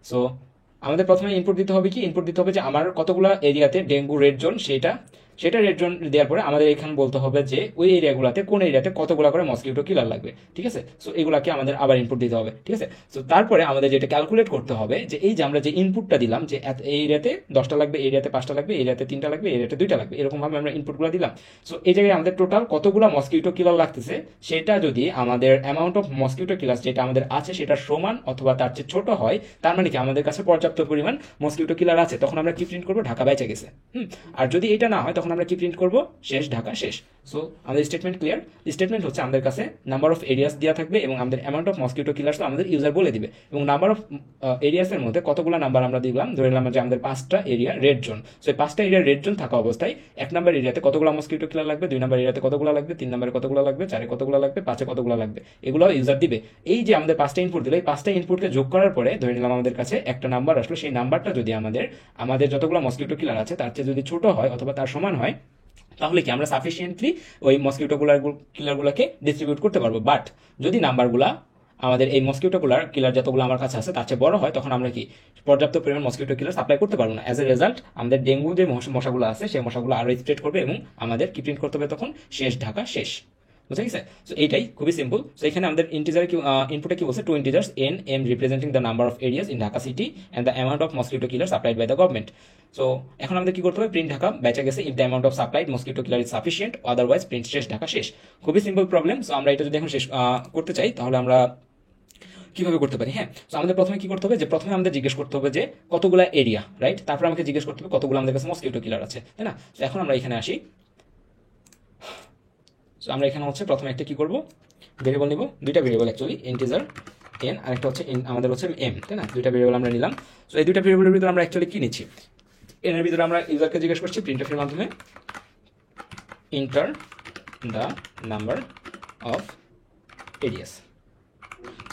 So আমাদের প্রথমে ইনপুট দিতে হবে কি, ইনপুট দিতে হবে যে আমার কতগুলো এরিয়াতে ডেঙ্গু রেড জোন, সেটা রেড জোন দেওয়ার পরে আমাদের এখানে বলতে হবে যে ওই এরিয়াগুলোতে কোন এরিয়াতে কতগুলো করে মসকিউটো কিলার লাগবে, ঠিক আছে। সো এগুলাকে আমাদের আবার ইনপুট দিতে হবে, ঠিক আছে। সো তারপরে আমাদের যেটা ক্যালকুলেট করতে হবে যে এই যে আমরা যে ইনপুটটা দিলাম যে এই এরিয়াতে 10টা লাগবে, এই এরিয়াতে 5টা লাগবে, এই এরিয়াতে 3টা লাগবে, এই এরিয়াতে 2টা লাগবে, এরকম ভাবে আমরা ইনপুটগুলো দিলাম। সো এই জায়গায় আমাদের টোটাল কতগুলো মসকিউটো কিলার লাগতেছে সেটা যদি আমাদের অ্যামাউন্ট অফ মসকিউটো কিলার যেটা আমাদের আছে সেটা সমান অথবা তার চেয়ে ছোট হয়, তার মানে কি আমাদের কাছে পর্যাপ্ত পরিমাণ মসকিউটো কিলার আছে, তখন আমরা কি প্রিন্ট করবো, ঢাকা বেঁচে গেছে। আর যদি এটা না হয় তখন আমরা কি প্রিন্ট করবো, শেষ ঢাকা শেষ। সো আমাদের স্টেটমেন্ট ক্লিয়ার। স্টেটমেন্ট হচ্ছে আমাদের কাছে নাম্বার অফ এরিয়াস দেওয়া থাকবে এবং আমাদের অ্যামাউন্ট অফ মসকিউটো কিলার্স আমাদের ইউজার বলে দিবে, এবং নাম্বার অফ এরিয়াসের মধ্যে কতগুলো নাম্বার আমরা দিলাম, ধরে নিলাম যে আমাদের 5টা এরিয়া রেড জোন। সো এই 5টা এরিয়া রেড জোন থাকা অবস্থায় 1 নাম্বার এরিয়াতে কতগুলো মসকিউটো কিলার লাগবে, 2 নাম্বার এরিয়াতে কতগুলো লাগবে, 3 নাম্বারে কতগুলো লাগবে, 4-এ কতগুলো লাগবে, 5-এ কতগুলো লাগবে, এগুলো ইউজার দিবে। এই যে আমাদের 5টা ইনপুট দিল, এই 5টা ইনপুটকে যোগ করার পরে ধরে নিলাম আমাদের কাছে একটা নাম্বার আসলো, সেই নাম্বারটা যদি আমাদের যতগুলো মসকিউটো কিলার আছে তার চেয়ে যদি ছোট হয় অথবা তার সমান হয়, তাহলে কি আমরা সাফিসিয়েন্টলি ওই মসকিউটো কিলারগুলোকে ডিস্ট্রিবিউট করতে পারবো। বাট যদি নাম্বারগুলা আমাদের এই মসকিউটো কিলার যতগুলো আমার কাছে আছে তার চেয়ে বড় হয়, তখন আমরা কি পর্যাপ্ত পরিমাণ মসকিউটো কিলার সাপ্লাই করতে পারবো না। অ্যাজ এ রেজাল্ট আমাদের ডেঙ্গু যে মশাগুলো আছে সেই মশাগুলো আরো স্প্রেড করবে এবং আমাদের কি প্রিন্ট করতে হবে, তখন শেষ ঢাকা শেষ। বুঝা গেছে? সো এইটাই খুবই সিম্পল। সো এখানে আমাদের ইন্টিজার ইনপুটে কি বলছে, 2 integers n m representing the number of areas in Dhaka city and the amount of mosquito killer supplied by the government. So এখন আমাদের কি করতে হবে, প্রিন্ট ঢাকা বেঁচে গেছে if the amount of supplied mosquito killer is sufficient, otherwise print শেষ ঢাকা শেষ। খুবই সিম্পল প্রবলেম। সো আমরা এটা যদি এখন শেষ করতে চাই তাহলে আমরা কিভাবে করতে পারি? হ্যাঁ, তো আমাদের প্রথমে কি করতে হবে, যে প্রথমে আমাদের জিজ্ঞেস করতে হবে যে কতগুলা এরিয়া, রাইট। তারপর আমাকে জিজ্ঞেস করতে হবে কতগুলো আমাদের কাছে মসকিউটো কিলার আছে, তাই না। তো এখন আমরা এখানে আসি। সো আমরা এখানে হচ্ছে প্রথমে একটা কি করব, ভেরিয়েবল নিব, 2টা ভেরিয়েবল অ্যাকচুয়ালি, ইন্টিজার n আরেকটা হচ্ছে আমাদের হচ্ছে m, তাই না। 2টা ভেরিয়েবল আমরা নিলাম। সো এই 2টা ভেরিয়েবলের ভিতরে আমরা অ্যাকচুয়ালি কি নিচ্ছি, n এর ভিতরে আমরা ইউজারকে জিজ্ঞেস করছি প্রিন্টএফ এর মাধ্যমে enter the number of areas.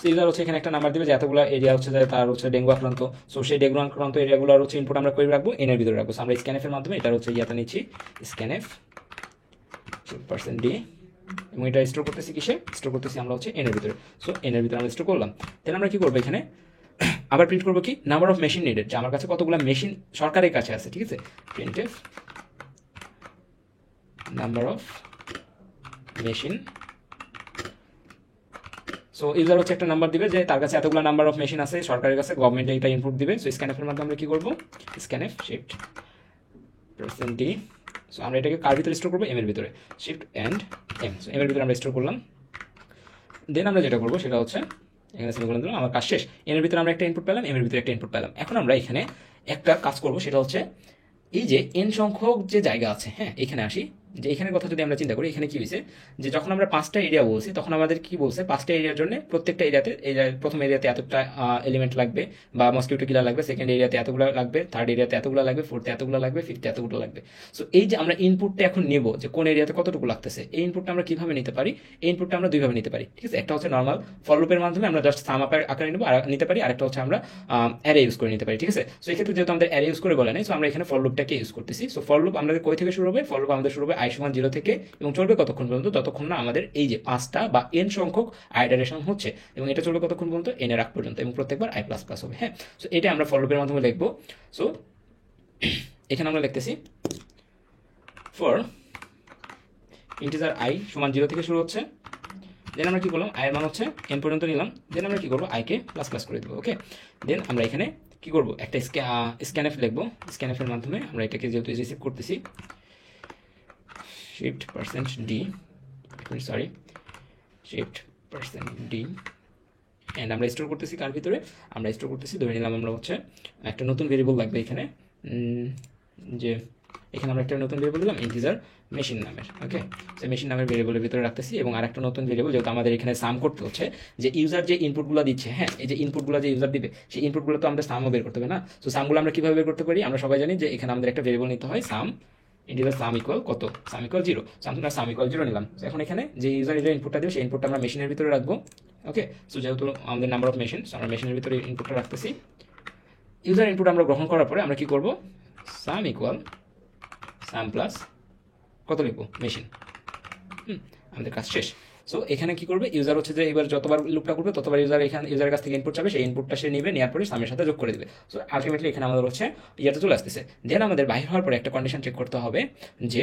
User হচ্ছে এখানে একটা নাম্বার দিবে যে এতগুলো এরিয়া হচ্ছে যে তার হচ্ছে ডেঙ্গু আক্রান্ত। সো সেই ডেঙ্গু আক্রান্ত এরিয়াগুলোর হচ্ছে ইনপুট আমরা করে রাখবো, n এর ভিতরে রাখবো। আমরা স্ক্যানএফ এর মাধ্যমে এটা হচ্ছে ইয়াতে নিচ্ছি, স্ক্যানএফ %d, এবং এটা স্টোর করতেছি কিসে, স্টোর করতেছি আমরা হচ্ছে n এর ভিতরে। সো n এর ভিতরে আমরা স্টোর করলাম। দেন আমরা কি করবো, এখানে আবার প্রিন্ট করবো কি, নাম্বার অফ মেশিন নিডেড, যে আমার কাছে কতগুলো মেশিন সরকারের কাছে আছে, ঠিক আছে। Printf number of machine. So user হচ্ছে একটা নাম্বার দিবে যে তার কাছে এতগুলো নাম্বার অফ মেশিন আছে সরকারের কাছে, গভর্নমেন্ট এটা ইনপুট দিবে। সো স্ক্যানএফের মাধ্যমে আমরা কি করবো, স্ক্যানএফ শিফট %d। সো আমরা এটাকে কার ভিতরে স্টোর করবো, m এর ভিতরে, shift and m। So m এর ভিতরে আমরা স্টোর করলাম। দেন আমরা যেটা করবো সেটা হচ্ছে এখানে সেমিকোলন দিলাম, আমার কাজ শেষ। n এর ভিতরে আমরা একটা ইনপুট পেলাম, m এর ভিতরে একটা ইনপুট পেলাম। এখন আমরা এখানে একটা কাজ করবো, সেটা হচ্ছে এই যে n সংখ্যক যে জায়গা আছে, হ্যাঁ এখানে আসি, যে এখানে কথা যদি আমরা চিন্তা করি, এখানে কি হয়েছে যে যখন আমরা 5টা এরিয়া বলছি তখন আমাদের কি বলছে, 5টা এরিয়ার জন্য প্রত্যেকটা এরিয়াতে, প্রথম এরিয়াতে এতটা এলিমেন্ট লাগবে বা মসকিউটো কিলার লাগবে, সেকেন্ড এরিয়াতে এতগুলো লাগবে, থার্ড এরিয়াতে এতগুলো লাগবে, ফোর্থে এতগুলো লাগবে, ফিফথে এতগুলো লাগবে। সো এই যে আমরা ইনপুটটা এখন নেব যে কোন এরিয়াতে কতটুকু লাগতেছে, এই ইনপুটটা আমরা কিভাবে নিতে পারি, এই ইনপুটটা আমরা দুইভাবে নিতে পারি, ঠিক আছে। একটা হচ্ছে নর্মাল ফর লুপের মাধ্যমে আমরা জাস্ট সাম আকারে নেব আর নিতে পারি, আরেকটা হচ্ছে আমরা অ্যারে ইউজ করে নিতে পারি, ঠিক আছে। সো এক্ষেত্রে যেহেতু আমাদের অ্যারে ইউজ করে বলে নাই, সো আমরা এখানে ফর লুপটাকে ইউজ করতেছি। সো ফর লুপ আমাদের কই থেকে শুরু হবে, ফর লুপ আমাদের শুরু হবে i = 0 থেকে, এবং চলবে কতক্ষণ পর্যন্ত, ততক্ষণ না আমাদের এই যে 5টা বা n সংখ্যক আইটারেশন হচ্ছে, এবং এটা চলবে কতক্ষণ পর্যন্ত, n এর আগ পর্যন্ত, এবং প্রত্যেকবার i++ হবে। হ্যাঁ, সো এটা আমরা ফর লুপের মাধ্যমে লিখবো। সো এখানে আমরা লিখতেছি ফর ইন্টিজার i = 0 থেকে শুরু হচ্ছে। দেন আমরা কি করলাম, i এর মান হচ্ছে n পর্যন্ত নিলাম। দেন আমরা কি করবো, i কে ++ করে দেবো। ওকে, দেন আমরা এখানে কি করবো, একটা স্ক্যানএফ লিখবো। স্ক্যানএফের মাধ্যমে আমরা এটাকে যেহেতু রিসিভ করতেছি, shift %d, sorry shift %d, and আমরা স্টোর করতেছি কার ভিতরে, আমরা স্টোর করতেছি, ধরে নিলাম আমরা হচ্ছে একটা নতুন ভেরিয়েবল লাগবে এখানে, যে এখানে আমরা একটা নতুন ভেরিয়েবল দিলাম ইন্টিজার মেশিন নামের। ওকে, সে মেশিন নামের ভেরিয়েবলের ভিতরে রাখতেছি, এবং আরেকটা নতুন ভেরিয়েবল, যেহেতু আমাদের এখানে সাম করতে হচ্ছে, যে ইউজার যে ইনপুটগুলো দিচ্ছে, হ্যাঁ এই যে ইনপুটগুলো যে ইউজার দিবে সেই ইনপুটগুলো তো আমরা সামও বের করতে হবে না। সো সামগুলো আমরা কিভাবে বের করতে পারি, আমরা সবাই জানি যে এখানে আমাদের একটা ভেরিয়েবল নিতে হয় সাম, ইন্টিজার সাম ইকুয়াল কত, সাম ইকুয়াল 0। আমরা সাম ইকুয়াল 0 নিলাম। এখন এখানে যে ইউজার ইনপুটটা দেবে সেই ইনপুটটা আমরা মেশিনের ভিতরে রাখবো। ওকে, সো যেহেতু আমাদের নাম্বার অফ মেশিন, আমরা মেশিনের ভিতরে ইনপুটটা রাখতেছি। ইউজার ইনপুট আমরা গ্রহণ করার পরে আমরা কি করব, সাম ইকুয়াল সাম প্লাস কত লিখবো, মেশিন। আমাদের কাজ শেষ। সো এখানে কি করবে, ইউজার হচ্ছে যে এবার যতবার লুপটা করবে ততবার ইউজারের কাছ থেকে ইনপুট চাবে, সেই ইনপুটটা সে নেবে, নেওয়ার পরে সামের সাথে যোগ করে দেবে। সো আলটিমেটলি এখানে আমাদের হচ্ছে ইয়েটা চলে আসতেছে। দেন আমাদের বাইরে হওয়ার পরে একটা কন্ডিশন চেক করতে হবে যে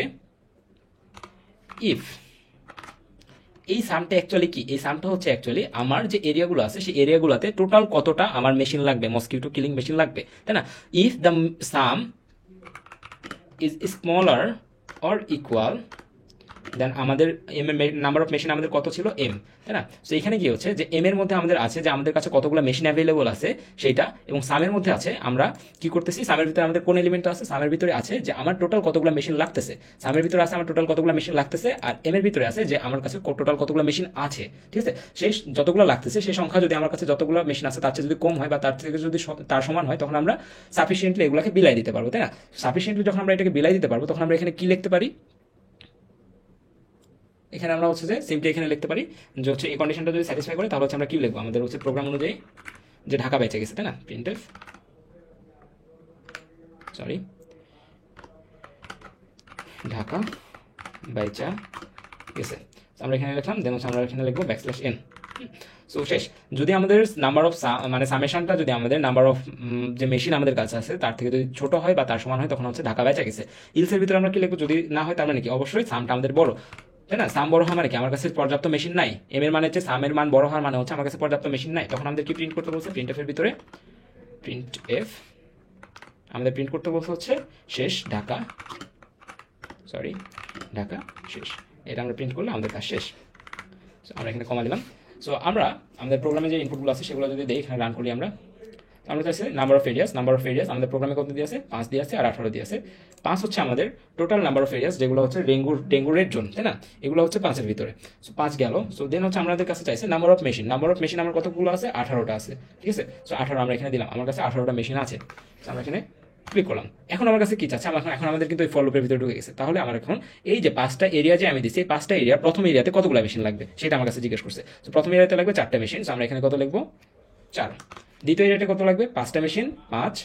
ইফ এই সামটা অ্যাকচুয়ালি কি, এই সামটা হচ্ছে অ্যাকচুয়ালি আমার যে এরিয়াগুলো আছে সেই এরিয়াগুলোতে টোটাল কতটা আমার মেশিন লাগবে, মসকিউটো কিলিং মেশিন লাগবে, তাই না? If the sum is smaller or equal then আমাদের এম এর নাম্বার অফ মেশিন আমাদের কত ছিল, এম, তাই না? সো এখানে কি হচ্ছে যে এম এর মধ্যে আমাদের আছে যে আমাদের কাছে কতগুলো মেশিন অ্যাভেলেবল আছে সেইটা, এবং সামের মধ্যে আছে আমরা কি করতেছি, সামের ভিতরে আমাদের কোন এলিমেন্টটা আছে, সামের ভিতরে আছে যে আমার টোটাল কতগুলো মেশিন লাগতেছে, সামের ভিতরে আছে আমার টোটাল কতগুলো মেশিন লাগতেছে, আর এম এর ভিতরে আছে যে আমার কাছে টোটাল কতগুলো মেশিন আছে, ঠিক আছে? সেই যতগুলো লাগতেছে সেই সংখ্যা যদি আমার কাছে যতগুলো মেশিন আছে তার চেয়ে যদি কম হয় বা তার থেকে যদি তার সমান হয়, তখন আমরা সাফিসিয়েন্টলি এগুলোকে বিলাই দিতে পারবো, তাই না? সাফিসিয়েন্টলি যখন আমরা এটাকে বিলাই দিতে পারবো তখন আমরা এখানে কি লিখতে পারি, এখানে আমরা হচ্ছে যে সিম্পলি এখানে লিখতে পারি যে হচ্ছে এই কন্ডিশনটা যদি স্যাটিসফাই করে তাহলে হচ্ছে আমরা কি লিখবো, আমাদের হচ্ছে প্রোগ্রাম অনুযায়ী যে ঢাকা বেঁচে গেছে, তাই না? প্রিন্টএফ ঢাকা বাইচা গেছে, আমরা এখানে লিখলাম, দেন হচ্ছে আমরা এখানে লিখবো ব্যাকস্ল্যাশ এন। সো শেষ। যদি আমাদের নাম্বার অফ মানে সামেশনটা যদি আমাদের নাম্বার অফ যে মেশিন আমাদের কাছে আছে তার থেকে যদি ছোট হয় বা তার সমান হয় তখন হচ্ছে ঢাকা বেঁচে গেছে। ইলসের ভিতরে আমরা কি লিখবো, যদি না হয় তার মানে কি, অবশ্যই সামটা আমাদের বড়, তাই না? সাম বড় হওয়া মানে কি, আমার কাছে পর্যাপ্ত মেশিন নাই, এম এর মানে হচ্ছে সামের মান বড় হওয়ার মানে হচ্ছে আমার কাছে পর্যাপ্ত মেশিন নাই, তখন আমাদের কি প্রিন্ট করতে বলছে, প্রিন্টএফ এর ভিতরে প্রিন্টএফ আমাদের প্রিন্ট করতে বলছে হচ্ছে শেষ ঢাকা, ঢাকা শেষ। এটা আমরা প্রিন্ট করলে আমাদের কাজ শেষ। সো আমরা এখানে কমা দিলাম। সো আমরা আমাদের প্রোগ্রামে যে ইনপুটগুলো আছে সেগুলো যদি দেই, এখানে রান করি আমরা চাইছি নাম্বার অফ এরিয়াস আমাদের প্রোগ্রামে কত দিয়ে আছে, 5 দিয়ে আছে আর 18 দিয়ে আছে। 5 হচ্ছে আমাদের টোটাল নাম্বার অফ এরিয়াস যেগুলো হচ্ছে ডেঙ্গু রেড জোন, তাই না? এগুলো হচ্ছে 5 এর ভিতরে। সো 5 গেল। সো দেন হচ্ছে আমাদের কাছে চাইছে নাম্বার অফ মেশিন আমার কতগুলো আছে, 18টা আছে, ঠিক আছে? সো 18 আমরা এখানে দিলাম, আমার কাছে 18টা মেশিন আছে। সো আমরা এখানে ক্লিক করলাম। এখন আমার কাছে কি চাচ্ছে, এখন আমাদের কিন্তু ওই ফর লুপের ভিতরে ঢুকে গেছে। তাহলে আমার এখন এই যে 5টা এরিয়া যে আমি দিচ্ছি, এই 5টা এরিয়া প্রথম এরিয়াতে কতগুলো মেশিন লাগবে সেটা আমার কাছে জিজ্ঞেস করছে। তো প্রথম এরিয়াতে লাগবে 4টা মেশিন, সো আমরা এখানে কত লিখবো, 4। দ্বিতীয় এরিয়াতে কত লাগবে, 5টা মেশিন, 5।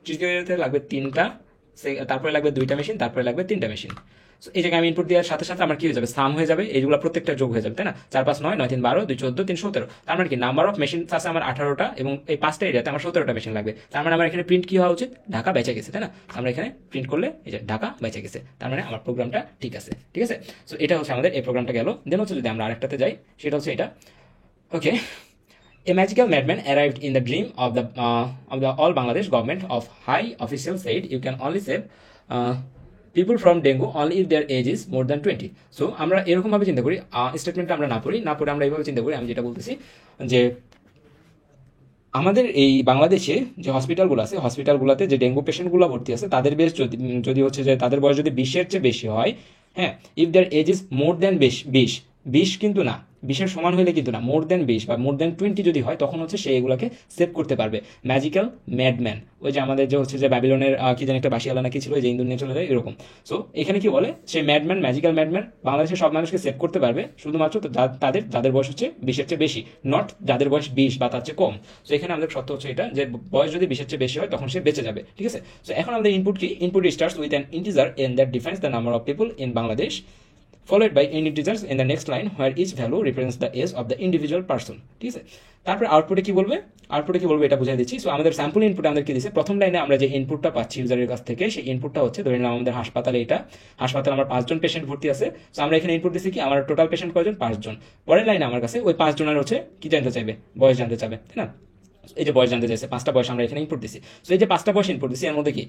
তৃতীয় এরিয়াতে লাগবে 3টা, তারপরে লাগবে 2টা মেশিন, তারপরে লাগবে 3টা মেশিন। এই জায়গায় আমি ইনপুট দেওয়ার সাথে সাথে আমার কি হয়ে যাবে, সাম হয়ে যাবে, এইগুলো প্রত্যেকটা যোগ হয়ে যাবে, তাই না? 4 5 9 9 3 12 2 14 3 17। তার মানে কি নাম্বার অফ মেশিন আছে আমার 18টা এবং এই 5টা এরিয়াতে আমার 17টা মেশিন লাগবে। তার মানে আমার এখানে প্রিন্ট কি হওয়া উচিত, ঢাকা বেঁচে গেছে, তাই না? আমরা এখানে প্রিন্ট করলে এই যে ঢাকা বেঁচে গেছে, তার মানে আমার প্রোগ্রামটা ঠিক আছে, ঠিক আছে? সো এটা হচ্ছে আমাদের এই প্রোগ্রামটা গেল। দেন হচ্ছে যদি আমরা আরেকটাতে যাই, সেটা হচ্ছে এটা, ওকে। A magical madman arrived in the dream of the all Bangladesh government of high officials said you can only save people from dengue only if their age is more than 20. So আমরা এরকম ভাবে চিন্তা করি, স্টেটমেন্টটা আমরা না পড়ে আমরা এইভাবে চিন্তা করি। আমি যেটা বলতেছি যে আমাদের এই বাংলাদেশে যে হসপিটালগুলো আছে, হসপিটালগুলোতে যে ডেঙ্গু পেশেন্টগুলো ভর্তি আছে তাদের বেশ যদি হচ্ছে যে তাদের বয়স যদি 20-এর চেয়ে বেশি হয়, হ্যাঁ, if their age is more than 20 কিন্তু না, 20-এর সমান হলে কিন্তু না, মোর দেন 20 বা মোর দেন 20 যদি হয় তখন হচ্ছে সে এগুলোকে সেভ করতে পারবে। ম্যাজিক্যাল ম্যাডম্যান, ওই যে আমাদের যে হচ্ছে যে ব্যাবিলনের কি জানি একটা বাসিয়ালা নাকি ছিল, যে ইন্দুর নিয়ে চলে যায় এরকম। সো এখানে কি বলে, সে ম্যাজিক্যাল ম্যাডম্যান বাংলাদেশের সব মানুষকে সেভ করতে পারবে, শুধুমাত্র যাদের বয়স হচ্ছে 20-এর চেয়ে বেশি, নট যাদের বয়স 20 বা তার চেয়ে কম। সো এখানে আমাদের সত্য হচ্ছে এটা যে বয়স যদি 20-এর চেয়ে বেশি হয় তখন সে বেঁচে যাবে, ঠিক আছে? সো এখন আমাদের ইনপুট কি, input starts with an integer and that defines the number of people in Bangladesh followed by integers in the next line where each value represents the age of the individual person, ঠিক আছে? তারপরে আউটপুটে কি বলবে, এটা বুঝাই দিচ্ছি। সো আমাদের স্যাম্পল ইনপুট আমাদের কি দিচ্ছে, প্রথম লাইনে আমরা যে ইনপুটটা পাচ্ছি ইউজারের কাছ থেকে, সেই ইনপুটটা হচ্ছে ধরে নিলাম আমাদের হাসপাতালে আমার 5 জন পেশেন্ট ভর্তি আছে। সো আমরা এখানে ইনপুট দিচ্ছি কি, আমার টোটাল পেশেন্ট কয়জন, 5 জন। পরের লাইনে আমার কাছে ওই 5 জনের হচ্ছে কি জানতে চাইবে, বয়স জানতে চাইবে, তাই না? এই যে বয়স জানতে চাইছে, 5টা বয়স আমরা এখানে ইনপুট দিচ্ছি। সো এই যে 5টা বয়স ইনপুট দিচ্ছি, এর মধ্যে কি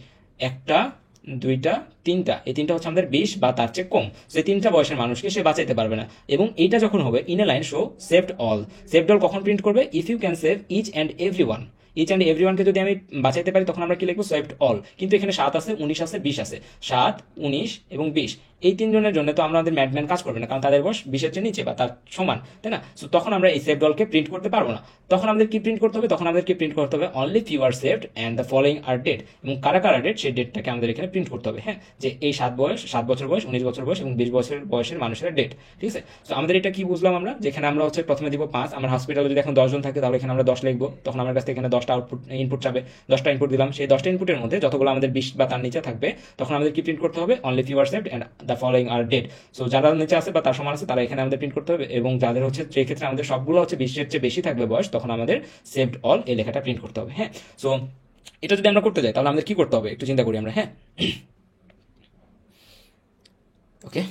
1টা 2টা 3টা, এই 3টা হচ্ছে আমাদের 20 বা তার চেয়ে কম। সেই 3টা বয়সের মানুষকে সে বাঁচাইতে পারবে না। এবং এইটা যখন হবে, in a line show saved all কখন প্রিন্ট করবে, if you can save each and এভরিওয়ানকে যদি আমি বাঁচাইতে পারি তখন আমরা কি লিখবো, সেভড অল। কিন্তু এখানে 7 আছে, 19 আছে, 20 আছে, 7 19 এবং 20, এই 3 জনের জন্য তো আমাদের ম্যাডম্যান কাজ করবে না, কারণ তাদের বয়স 20-এর চেয়ে নিচে বা তার সমান, তাই না? সো তখন আমরা এই সেভড অলকে প্রিন্ট করতে পারবো না। তখন আমাদের কি প্রিন্ট করতে হবে, only few are saved and the following are dead, এবং কারা ডেট সেই ডেটটাকে আমাদের এখানে প্রিন্ট করতে হবে, হ্যাঁ, যে এই 7 বছর বয়স, 19 বছর বয়স এবং 20 বছর বয়সের মানুষের ডেট, ঠিক আছে? তো আমাদের এটা কি বুঝলাম আমরা, যেখানে আমরা হচ্ছে প্রথমে দিব 5, আমার হসপিটালে যদি এখন 10 জন থাকে তাহলে এখানে আমরা 10 লিখবো, তখন আমার কাছে এখানে 10টা 10টা আউটপুট ইনপুট চাবে, 10টা ইনপুট দিলাম, সেই 10টা ইনপুটের মধ্যে যতগুলো আমাদের 20 বা তার নিচে থাকবে তখন আমাদের কি প্রিন্ট করতে হবে, only few are saved and the following are dead. So যারা নিচে আছে বা তার সমান আছে তারা এখানে আমাদের প্রিন্ট করতে হবে, এবং যাদের হচ্ছে যে ক্ষেত্রে আমাদের সবগুলো হচ্ছে 20-এর চেয়ে বেশি থাকবে বয়স, তখন আমাদের সেভড অল এই লেখাটা প্রিন্ট করতে হবে। হ্যাঁ, সো এটা যদি আমরা করতে যাই তাহলে আমাদের কি করতে হবে একটু চিন্তা করি আমরা। হ্যাঁ, ওকে,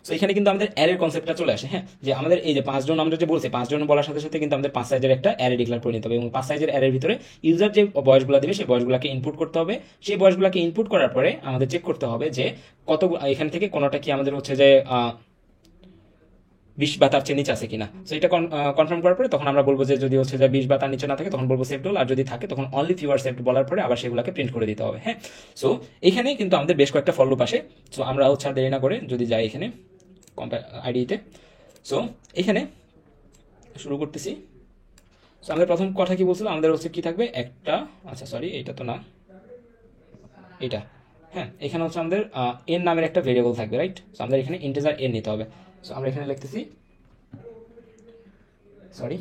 সো এখানে কিন্তু আমাদের অ্যারের কনসেপ্টটা চলে আসে। হ্যাঁ, যে আমাদের এই যে 5 জন আমরা যে বলছি, 5 জন বলার সাথে সাথে কিন্তু আমাদের 5 সাইজের একটা অ্যারে ডিক্লেয়ার করে নিতে হবে, এবং 5 সাইজের অ্যারের ভিতরে ইউজার যে বয়সগুলো দিবে সেই বয়সগুলোকে ইনপুট করতে হবে। সেই বয়সগুলোকে ইনপুট করার পরে আমাদের চেক করতে হবে যে কত এখান থেকে কোনোটা কি আমাদের হচ্ছে যে 20 বা তার চেয়ে নিচে আছে কিনা। সো এটা কনফার্ম করার পরে তখন আমরা বলবো যে যদি হচ্ছে যে 20 বা তার নিচে না থাকে তখন বলবো সেভড অল, আর যদি থাকে তখন অনলি ফিউ আর সেভড বলার পরে আবার সেগুলোকে প্রিন্ট করে দিতে হবে। হ্যাঁ, সো এখানে কিন্তু আমাদের বেশ কয়েকটা ফর লুপ আসে। সো আমরা হচ্ছে আর দেরি না করে যদি যাই এখানে আইডিতে, সো এখানে শুরু করতেছি। সো আমাদের প্রথম কথা কি বলছিল, আমাদের হচ্ছে কি থাকবে একটা, আচ্ছা সরি এটা তো না, এটা, হ্যাঁ এখানে হচ্ছে আমাদের এন নামের একটা ভেরিয়েবল থাকবে, রাইট। সো আমাদের এখানে ইন্টিজার এন নিতে হবে। সো আমরা এখানে লিখতেছি, সরি,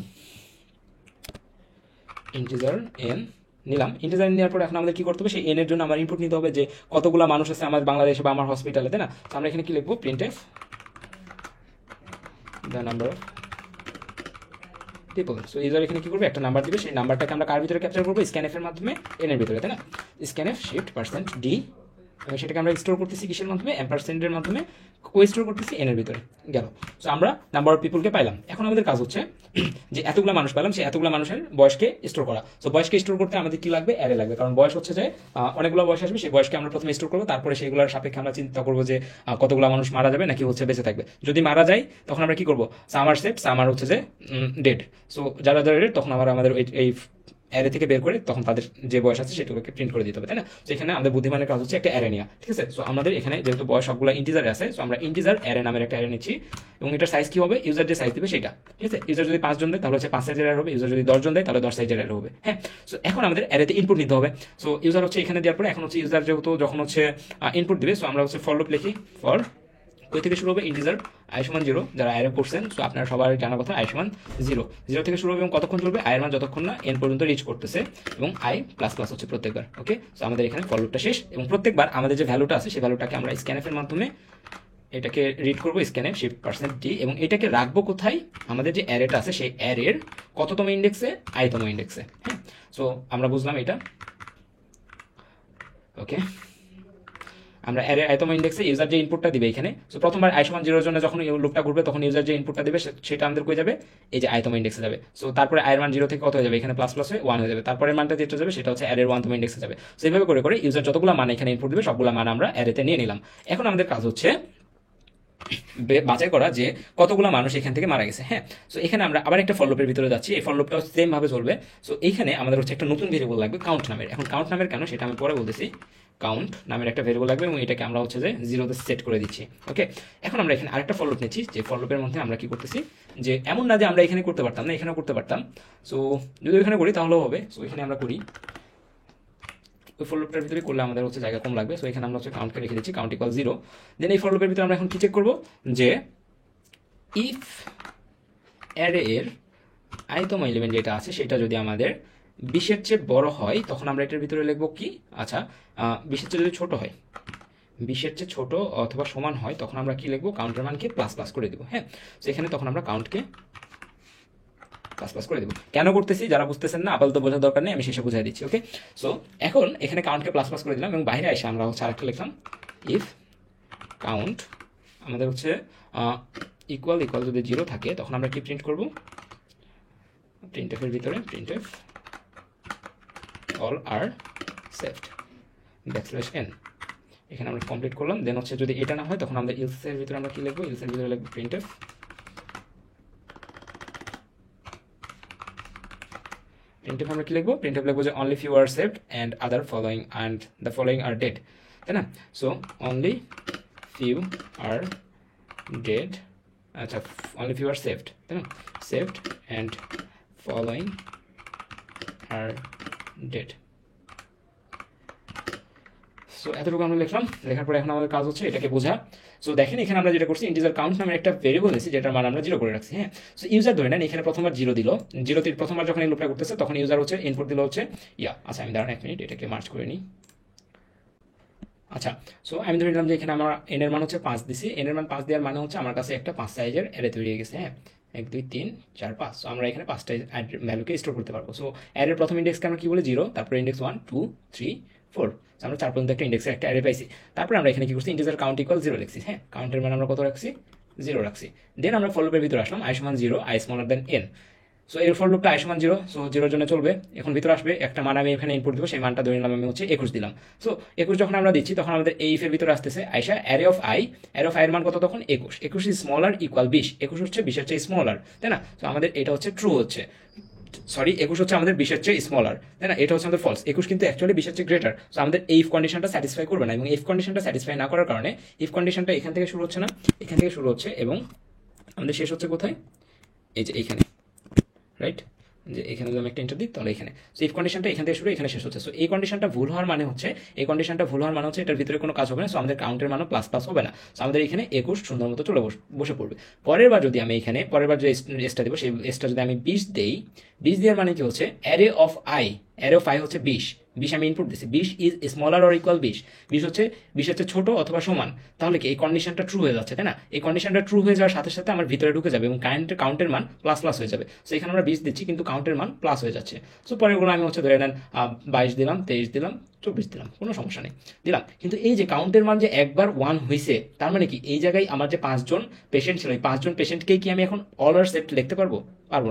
ইন্টিজার এন নিলাম। ইন্টিজার নেওয়ার পর এখন আমাদের কি করতে হবে, সেই এন এর জন্য আমার ইনপুট নিতে হবে যে কতগুলো মানুষ আছে আমার বাংলাদেশে বা আমার হসপিটালে, তাই না। তো আমরা এখানে কি লিখবো, printf the number of people. So user এখানে কি করবে, একটা নাম্বার দিবে, সেই নাম্বারটাকে আমরা কার ভিতরে ক্যাপচার করবো, স্ক্যানএফ এর মাধ্যমে এন এর ভিতরে, তাই না। স্ক্যানএফ শিফট পার্সেন্ট ডি, সেটাকে আমরা স্টোর করতেছি কিসের মাধ্যমে, এম্পারসেন্টের মাধ্যমে স্টোর করতেছি এন এর ভিতরে, গেল। সো আমরা নাম্বার অফ পিপলকে পাইলাম। এখন আমাদের কাজ হচ্ছে যে এতগুলো মানুষ পেলাম, সেই এতগুলো মানুষের বয়সকে স্টোর করা। সো বয়সকে স্টোর করতে আমাদের কি লাগবে, অ্যারে লাগবে, কারণ বয়স হচ্ছে যে অনেকগুলো বয়স আসবে, সেই বয়সকে আমরা প্রথমে স্টোর করবো, তারপরে সেইগুলোর সাপেক্ষে আমরা চিন্তা করবো যে কতগুলো মানুষ মারা যাবে নাকি হচ্ছে বেঁচে থাকবে। যদি মারা যায় তখন আমরা কি করবো, সামার সেট, সামার হচ্ছে যে ডেড। সো যারা যারা ডেড তখন আবার আমাদের এই অ্যারে থেকে বের করে তখন তাদের যে বয়স আছে সেটাকে প্রিন্ট করে দিতে হবে, তাই না। তো এখানে আমাদের বুদ্ধিমানের কাজ হচ্ছে একটা অ্যারে নেওয়া, ঠিক আছে। সো আমাদের এখানে যেহেতু বয়স সবগুলো ইন্টিজারে আছে, সো আমরা ইন্টিজার অ্যারে নামের একটা অ্যারে নিচ্ছি, এবং এটার সাইজ কি হবে, ইউজার যে সাইজ দিবে সেটা, ঠিক আছে। ইউজার যদি 5 জন দেয় তাহলে হচ্ছে 5 সাইজের অ্যারে হবে, ইউজার যদি 10 জন দেয় তাহলে 10 সাইজের অ্যারে হবে। হ্যাঁ, সো এখন আমাদের অ্যারেতে ইনপুট নিতে হবে। সো ইউজার হচ্ছে এখানে দেওয়ার পরে এখন হচ্ছে ইউজার যেহেতু যখন হচ্ছে ইনপুট দিবে, সো আমরা হচ্ছে ফর লুপ লিখি, ফর কই থেকে শুরু হবে, ইন্টিজার আই সমান 0, যারা আয়ের করছেন। সো আপনারা সবার জানার কথা, আই সমান 0 থেকে শুরু হবে, এবং কতক্ষণ চলবে, আয়ের মান যতক্ষণ না এন পর্যন্ত রিচ করতেছে, এবং আই প্লাস প্লাস হচ্ছে প্রত্যেকবার। ওকে, সো আমাদের এখানে ফর লুপটা শেষ, এবং প্রত্যেকবার আমাদের যে ভ্যালুটা আছে সেই ভ্যালুটাকে আমরা স্ক্যানএফ এর মাধ্যমে এটাকে রিড করবো, স্ক্যানএফ শিফট পার্সেন্ট ডি, এবং এটাকে রাখবো কোথায়, আমাদের যে অ্যারেটা আছে সেই অ্যারের কততম ইন্ডেক্সে, আইতম ইন্ডেক্সে। হ্যাঁ, সো আমরা বুঝলাম এটা। ওকে, আমরা অ্যারে আইতম ইন্ডেক্সে ইউজার যে ইনপুটটা দিবে এখানে, সো প্রথমবার আই সমান 0 এর জন্য যখন লুপটা ঘুরবে তখন ইউজার যে ইনপুটটা দিবে সেটা আমাদের কই যাবে, এই যে আইতম ইন্ডেক্সে যাবে। সো তারপরে আয়ের মান 0 থেকে কত হয়ে যাবে, এখানে প্লাস প্লাস হয়ে 1 হয়ে যাবে, তারপরের মানটা যেটা যাবে সেটা হচ্ছে অ্যারের 1তম ইন্ডেক্সে যাবে। সো এইভাবে করে করে ইউজার যতগুলো মান এখানে ইনপুট দিবে সবগুলো মান আমরা অ্যারেতে নিয়ে নিলাম। এখন আমাদের কাজ হচ্ছে বাছাই করা যে কতগুলো মানুষ এখান থেকে মারা গেছে। হ্যাঁ, সো এখানে আমরা আবার একটা ফর লুপের ভিতরে যাচ্ছি, এই ফর লুপটা সেম ভাবে চলবে। সো এইখানে আমাদের হচ্ছে একটা নতুন ভেরিয়েবল লাগবে কাউন্ট নামের। এখন কাউন্ট নামের কেন সেটা আমি পরে বলতেছি। কাউন্ট নামের একটা ভেরিয়েবল লাগবে, এবং এটাকে আমরা হচ্ছে যে 0-তে সেট করে দিচ্ছি। ওকে, এখন আমরা এখানে আরেকটা ফর লুপ নিচ্ছি, যে ফর লুপের মধ্যে আমরা কি করতেছি, যে এমন না যে আমরা এখানে করতে পারতাম না, এখানেও করতে পারতাম। সো যদি এখানে করি তাহলেও হবে। সো এখানে আমরা করি, ওই ফর লুপটার ভিতরে করলে আমাদের হচ্ছে জায়গা কম লাগবে। সো এখানে আমরা হচ্ছে কাউন্টকে রেখে দিচ্ছি, কাউন্ট ইকুয়াল 0। দেন এই ফর লুপের ভিতরে আমরা এখন কি চেক করবো, যে ইফ অ্যারে এর আইতম এলিমেন্ট যেটা আছে সেটা যদি আমাদের 20-এর চেয়ে বড় হয় তখন আমরা এটার ভিতরে লিখবো কি, আচ্ছা 20-এর চেয়ে যদি ছোট হয়, 20-এর চেয়ে ছোট অথবা সমান হয় তখন আমরা কি লিখবো, কাউন্টের মানকে প্লাস প্লাস করে দেবো। হ্যাঁ, তো এখানে তখন আমরা কাউন্টকে প্লাস প্লাস করে দেবো। কেন করতেছি যারা বুঝতেছেন না আপাতত বোঝার দরকার নেই, আমি শেষে বুঝাই দিচ্ছি। ওকে, সো এখন এখানে কাউন্টকে প্লাস প্লাস করে দিলাম, এবং বাইরে এসে আমরা হচ্ছে আরেকটা লিখলাম, ইফ কাউন্ট আমাদের হচ্ছে ইকুয়াল ইকুয়াল যদি 0 থাকে তখন আমরা কি প্রিন্ট করবো, প্রিন্টএফের ভিতরে প্রিন্টএফ অল আর সেভড ব্যাকস্ল্যাশ এন, এখানে আমরা কমপ্লিট করলাম। দেন হচ্ছে যদি এটা না হয় তখন আমরা ইলসের ভিতরে আমরা কি লিখবো, ইলসের ভিতরে লিখবো প্রিন্টএফ আমরা কি লিখবো, প্রিন্টএফ লিখবো যে only few are saved and other following and the following are dead, তাই না। So only few are dead, আচ্ছা অনলি ফিউ আর সেভড, তাই না, saved and following are dead. So এতটুকু আমরা লিখলাম, লেখার পরে এখন আমাদের কাজ হচ্ছে এটাকে বোঝা। সো দেখেন এখানে আমরা যেটা করছি, ইন্টিজার কাউন্ট নামের একটা ভেরিয়েবল নিয়েছি যেটার মান আমরা 0 করে রাখছি। হ্যাঁ, সো ইউজার ধরে নেন এখানে প্রথমবার 0 দিল, 0 তে প্রথমবার যখন এই লুপটা করতেছে তখন ইউজার হচ্ছে ইনপুট দিল হচ্ছে আচ্ছা আমি দাঁড়ান 1 মিনিট এটাকে মার্জ করে নিই। আচ্ছা, সো আমি ধরে নিলাম যে এখানে আমার এন এর মান হচ্ছে 5 দিছি, এন এর মান 5 দেওয়ার মানে হচ্ছে আমার কাছে একটা 5 সাইজের অ্যারে তৈরি হয়ে গেছে। হ্যাঁ, 1 2 3 4 5। সো আমরা এখানে 5টা ভ্যালুকে স্টোর করতে পারবো। সো অ্যারের প্রথম ইন্ডেক্সকে আমরা কি বলি 0, তারপরে ইন্ডেক্স 1 2 3 4। আমরা 4 পর্যন্ত একটা ইন্ডেক্সের একটা অ্যারে পাইছি। তারপরে আমরা এখানে কি করছি, ইন্টিজার কাউন্ট ইকুয়াল 0 লিখছি। হ্যাঁ, কাউন্টের মান আমরা কত রাখছি, 0 রাখছি। দেন আমরা ফর লুপের ভিতরে আসলাম, i সমান 0, i smaller then n। So এর ফর লুপটা i সমান 0, সো 0 জন্য চলবে। এখন ভিতরে আসবে একটা মান, আমি এখানে ইনপুট দিব, সেই মানটা ধরে নিলাম আমি হচ্ছে 21 দিলাম। সো 21 যখন আমরা দিচ্ছি তখন আমাদের এই ইফের ভিতরে আসতেছে আইসা অ্যারে অফ i এর মান কত তখন 21, 21 ইজ স্মলার ইকুয়াল 20, 21 হচ্ছে 20 এর চেয়ে স্মলার, তাই না? সো আমাদের এটা হচ্ছে ট্রু হচ্ছে, সরি 21 হচ্ছে আমাদের 20 এর চেয়ে স্মলার, তাই না? এটা হচ্ছে আমাদের ফলস, 21 কিন্তু অ্যাকচুয়ালি 20 এর চেয়ে গ্রেটার। সো আমাদের এই ইফ কন্ডিশনটা স্যাটিসফাই করবে না, এবং ইফ কন্ডিশনটা স্যাটিসফাই না করার কারণে ইফ কন্ডিশনটা এখান থেকে শুরু হচ্ছে না, এখান থেকে শুরু হচ্ছে এবং আমাদের শেষ হচ্ছে কোথায়, এই যে এইখানে, রাইট? যে এখানে যদি আমি একটা এন্টার দিই তাহলে এখানে, সো ইফ কন্ডিশনটা এখান থেকে শুরু এখানে শেষ হচ্ছে। সো এই কন্ডিশনটা ভুল হওয়ার মানে হচ্ছে, এটার ভিতরে কোনো কাজ হবে না। সো আমাদের কাউন্টের মানও প্লাস প্লাস হবে না। সো আমাদের এখানে 21 সুন্দর মতো চলে বসে পড়বে। পরের বার যদি আমি এখানে যে এসটা দেবো, সেই এসটা যদি আমি 20 দেই, 20 দেওয়ার মানে কি হচ্ছে, অ্যারে অফ আই হচ্ছে 20 আমি ইনপুট দিচ্ছি, 20 ইজ স্মলার অর ইকুয়াল 20 হচ্ছে 20 এর চেয়ে ছোট অথবা সমান। তাহলে কি এই কন্ডিশনটা ট্রু হয়ে যাচ্ছে, তাই না? এই কন্ডিশনটা ট্রু হয়ে যাওয়ার সাথে সাথে আমার ভিতরে ঢুকে যাবে এবং কাউন্টের মান প্লাস প্লাস হয়ে যাবে। সো এখানে আমরা 20 দিচ্ছি কিন্তু কাউন্টের মান প্লাস হয়ে যাচ্ছে। সো পরেরগুলো আমি হচ্ছে ধরে নেন 22 দিলাম, 23 দিলাম, 24 দিলাম, কোনো সমস্যা নেই, দিলাম। কিন্তু এই যে কাউন্টের মান যে একবার 1 হয়েছে, তার মানে কি এই জায়গায় আমার যে 5 জন পেশেন্ট ছিল, এই 5 জন পেশেন্টকেই কি আমি এখন অল আর সেট লিখতে পারবো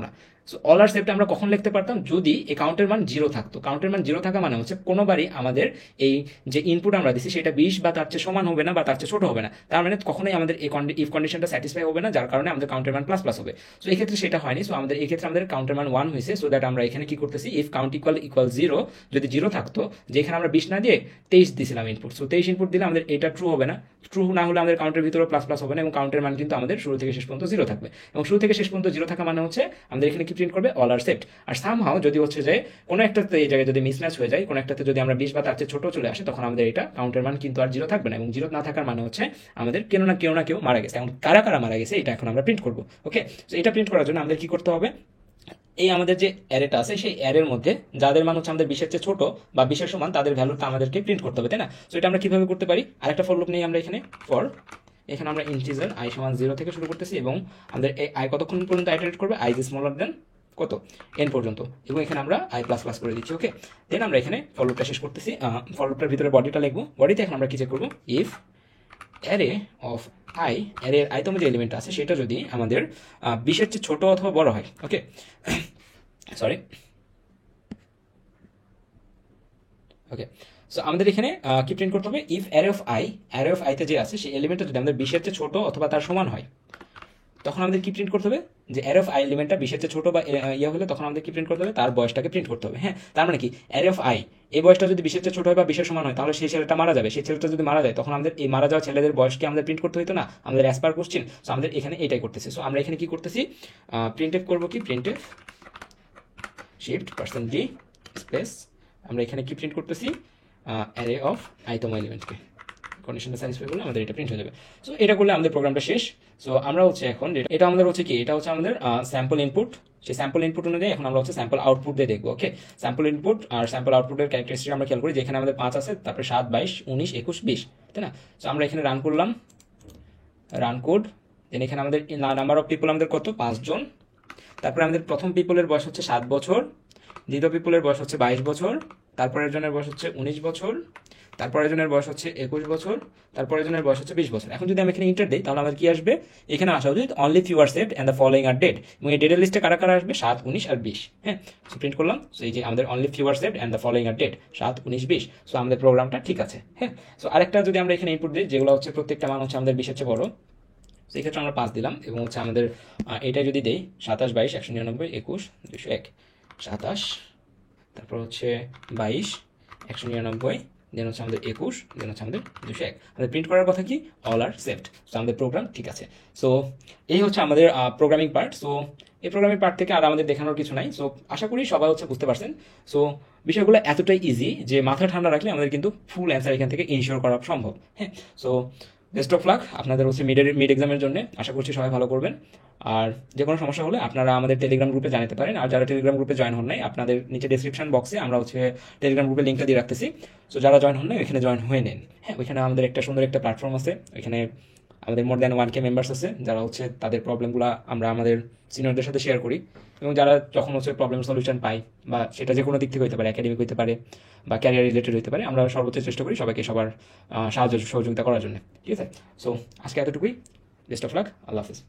না। সো অল আর সেটটা আমরা কখন লিখতে পারতাম, যদি এই কাউন্টের মান 0 থাকতো। কাউন্টের মান 0 থাকা মানে হচ্ছে কোনোবারই আমাদের এই যে ইনপুট আমরা দিচ্ছি সেটা 20 বা তার চেয়ে সমান হবে না বা তার চেয়ে ছোট হবে না, তার মানে কখনোই আমাদের এই ইফ কন্ডিশনটা স্যাটিসফাই হবে না, যার কারণে আমাদের কাউন্টের মান প্লাস প্লাস হবে। সো এই ক্ষেত্রে সেটা হয়নি। সো আমাদের এই ক্ষেত্রে আমাদের কাউন্টের মান 1 হয়েছে। সো দ্যাট আমরা এখানে কি করতেছি, ইফ কাউন্ট ইকুয়াল 0, যদি 0 থাকতো, যেখানে আমরা 20 না দিয়ে 23 দিয়েছিলাম ইনপুট, সো 23 ইনপুট দিলে আমাদের এটা ট্রু হবে না। ট্রু না হলে আমাদের কাউন্টের ভিতরে প্লাস প্লাস হবে না, এবং কাউন্টের মান কিন্তু আমাদের শুরু থেকে শেষ পর্যন্ত 0 থাকবে। এবং শুরু থেকে শেষ পর্যন্ত 0 থাকা মানে হচ্ছে আমাদের এখানে কি প্রিন্ট করবে, অল আর সেট। আর সামহাও যদি হচ্ছে যে কোনো একটাতে এই জায়গায় যদি মিসম্যাচ হয়ে যায়, কোনো একটাতে যদি আমরা 20 বা তার চেয়ে ছোট চলে আসে, তখন আমাদের এটা কাউন্টের মান কিন্তু আর 0 থাকবে না। এবং 0 না থাকার মানে হচ্ছে আমাদের কেউ না কেউ মারা গেছে। এখন কারা মারা গেছে এটা এখন আমরা প্রিন্ট করবো। ওকে, তো এটা প্রিন্ট করার জন্য আমাদের কি করতে হবে, এই আমাদের যে অ্যারেটা আছে সেই অ্যারের মধ্যে যাদের মান হচ্ছে আমাদের 20 এর চেয়ে ছোট বা 20 এর সমান, তাদের ভ্যালুটা আমাদেরকে প্রিন্ট করতে হবে, তাই না? তো এটা আমরা কিভাবে করতে পারি, আরেকটা ফর লুপ নেই আমরা এখানে আমরা ইন্টিজার i সমান 0 থেকে শুরু করতেছি, এবং আমাদের এই i কতক্ষণ পর্যন্ত আইটারেট করবে, i ইজ স্মলার দেন কত, n পর্যন্ত, এবং এখানে আমরা i প্লাস প্লাস করে দিচ্ছি। ওকে, দেন আমরা এখানে ফর লুপটা শেষ করতেছি। ফর লুপটার ভিতরে বডিটা লিখবো, বডিতে এখন আমরা কি চেক করবো, ইফ অ্যারে অফ অ্যারের আইতম যে এলিমেন্ট আছে সেটা যদি আমাদের 20 এর চেয়ে ছোট অথবা বড় হয়। ওকে, সরি, ওকে, সো আমাদের এখানে কি প্রিন্ট করতে হবে, ইফ অ্যারে অফ আইতে যে আছে সেই এলিমেন্টটা যদি আমাদের 20 এর চেয়ে ছোট অথবা তার সমান হয়, তখন আমাদের কি প্রিন্ট করতে হবে, যে অ্যারে অফ আই এলিমেন্টটা 20 এর চেয়ে ছোট বা হলে তখন আমাদের কি প্রিন্ট করতে হবে, তার বয়সটাকে প্রিন্ট করতে হবে। হ্যাঁ, তার মানে কি অ্যারে অফ এই বয়সটা যদি 20 এর চেয়ে ছোট হয় বা 20 এর সমান হয়, তাহলে সেই ছেলেটা মারা যাবে। সেই ছেলেটা যদি মারা যায়, তখন আমাদের এই মারা যাওয়া ছেলেদের বয়সকে আমাদের প্রিন্ট করতে হতো না, আমাদের অ্যাজ পার কোশ্চেন। সো আমাদের এখানে এটাই করতেছি। সো আমরা এখানে কি করতেছি, প্রিন্টএফ করবো, কি প্রিন্টএফ শিফট %d স্পেস, আমরা এখানে কি প্রিন্ট করতেছি, অ্যারে অফ আইতম এলিমেন্টকে, কন্ডিশনটা স্যাটিসফাই করলে আমাদের এটা প্রিন্ট হয়ে যাবে। সো এটা করলে আমাদের প্রোগ্রামটা শেষ। সো আমরা হচ্ছে এখন এটা আমাদের হচ্ছে কি, এটা হচ্ছে আমাদের স্যাম্পল ইনপুট। সেই স্যাম্পল ইনপুট অনুযায়ী এখন আমরা হচ্ছে স্যাম্পল আউটপুট দিয়ে দেখবো। ওকে, স্যাম্পল ইনপুট আর স্যাম্পল আউটপুটের ক্যারেক্টারিস্টিক আমরা খেয়াল করি, যেখানে আমাদের 5 আছে, তারপরে 7 22 19 21 20, তাই না? সো আমরা এখানে রান করলাম, রান কোড, দেন এখানে আমাদের নাম্বার অফ পিপল আমাদের কত, 5 জন। তারপরে আমাদের প্রথম পিপলের বয়স হচ্ছে 7 বছর, দ্বিতীয় পিপলের বয়স হচ্ছে 22 বছর, তারপরের জনের বয়স হচ্ছে 19 বছর, তারপরের জনের বয়স হচ্ছে 21 বছর, তারপরের জনের বয়স হচ্ছে 20 বছর। এখন যদি আমি এখানে ইন্টার দিই, তাহলে আমাদের কি আসবে, এখানে আসা উচিত only few are saved and the following are dead, এবং এই ডেটের লিস্টে কারা কারা আসবে, 7 19 আর 20। হ্যাঁ, সো প্রিন্ট করলাম। সো এই যে আমাদের only few are saved and the following are dead 7 19 20। So আমাদের প্রোগ্রামটা ঠিক আছে। হ্যাঁ, সো আরেকটা যদি আমরা এখানে ইনপুট দিই, যেগুলো হচ্ছে প্রত্যেকটা মান হচ্ছে আমাদের 20 এর চেয়ে বড়, সেই ক্ষেত্রে আমরা 5 দিলাম, এবং হচ্ছে আমাদের এটা যদি দেই 27 22 199 21 201 27, তারপর হচ্ছে 22 199 দেন হচ্ছে আমাদের 21, দেন হচ্ছে আমাদের 201। আমাদের প্রিন্ট করার কথা কি, অল আর সেভড। সো আমাদের প্রোগ্রাম ঠিক আছে। সো এই হচ্ছে আমাদের প্রোগ্রামিং পার্ট। সো এই প্রোগ্রামিং পার্ট থেকে আর আমাদের দেখানোর কিছু নাই। সো আশা করি সবাই হচ্ছে বুঝতে পারছেন। সো বিষয়গুলো এতটাই ইজি যে মাথা ঠান্ডা রাখলে আমাদের কিন্তু ফুল অ্যান্সার এখান থেকে ইনশিওর করা সম্ভব। হ্যাঁ, সো বেস্ট অফ লাক আপনাদের হচ্ছে মিড এক্সামের জন্য। আশা করছি সবাই ভালো করবেন। আর যে কোনো সমস্যা হলে আপনারা আমাদের টেলিগ্রাম গ্রুপে জানাতে পারেন। আর যারা টেলিগ্রাম গ্রুপে জয়েন হন নাই, আপনাদের নিচে ডেসক্রিপশন বক্সে আমরা হচ্ছে টেলিগ্রাম গ্রুপের লিঙ্কটা দিয়ে রাখতেছি। সো যারা জয়েন হন নাই ওইখানে জয়েন হয়ে নেন। হ্যাঁ, ওইখানে আমাদের একটা সুন্দর একটা প্ল্যাটফর্ম আছে। ওইখানে আমাদের মোর দ্যান 1K মেম্বার্স আছে, যারা হচ্ছে তাদের প্রবলেমগুলো আমরা আমাদের সিনিয়রদের সাথে শেয়ার করি। এবং যারা যখন হচ্ছে প্রবলেম সলিউশন পাই, বা সেটা যে কোনো দিক থেকে হতে পারে, একাডেমিক হতে পারে বা ক্যারিয়ার রিলেটেড হতে পারে, আমরা সর্বোচ্চ চেষ্টা করি সবাইকে সবার সাহায্য সহযোগিতা করার জন্য। ঠিক আছে, সো আজকে এতটুকুই। Best of luck, Allah Hafiz.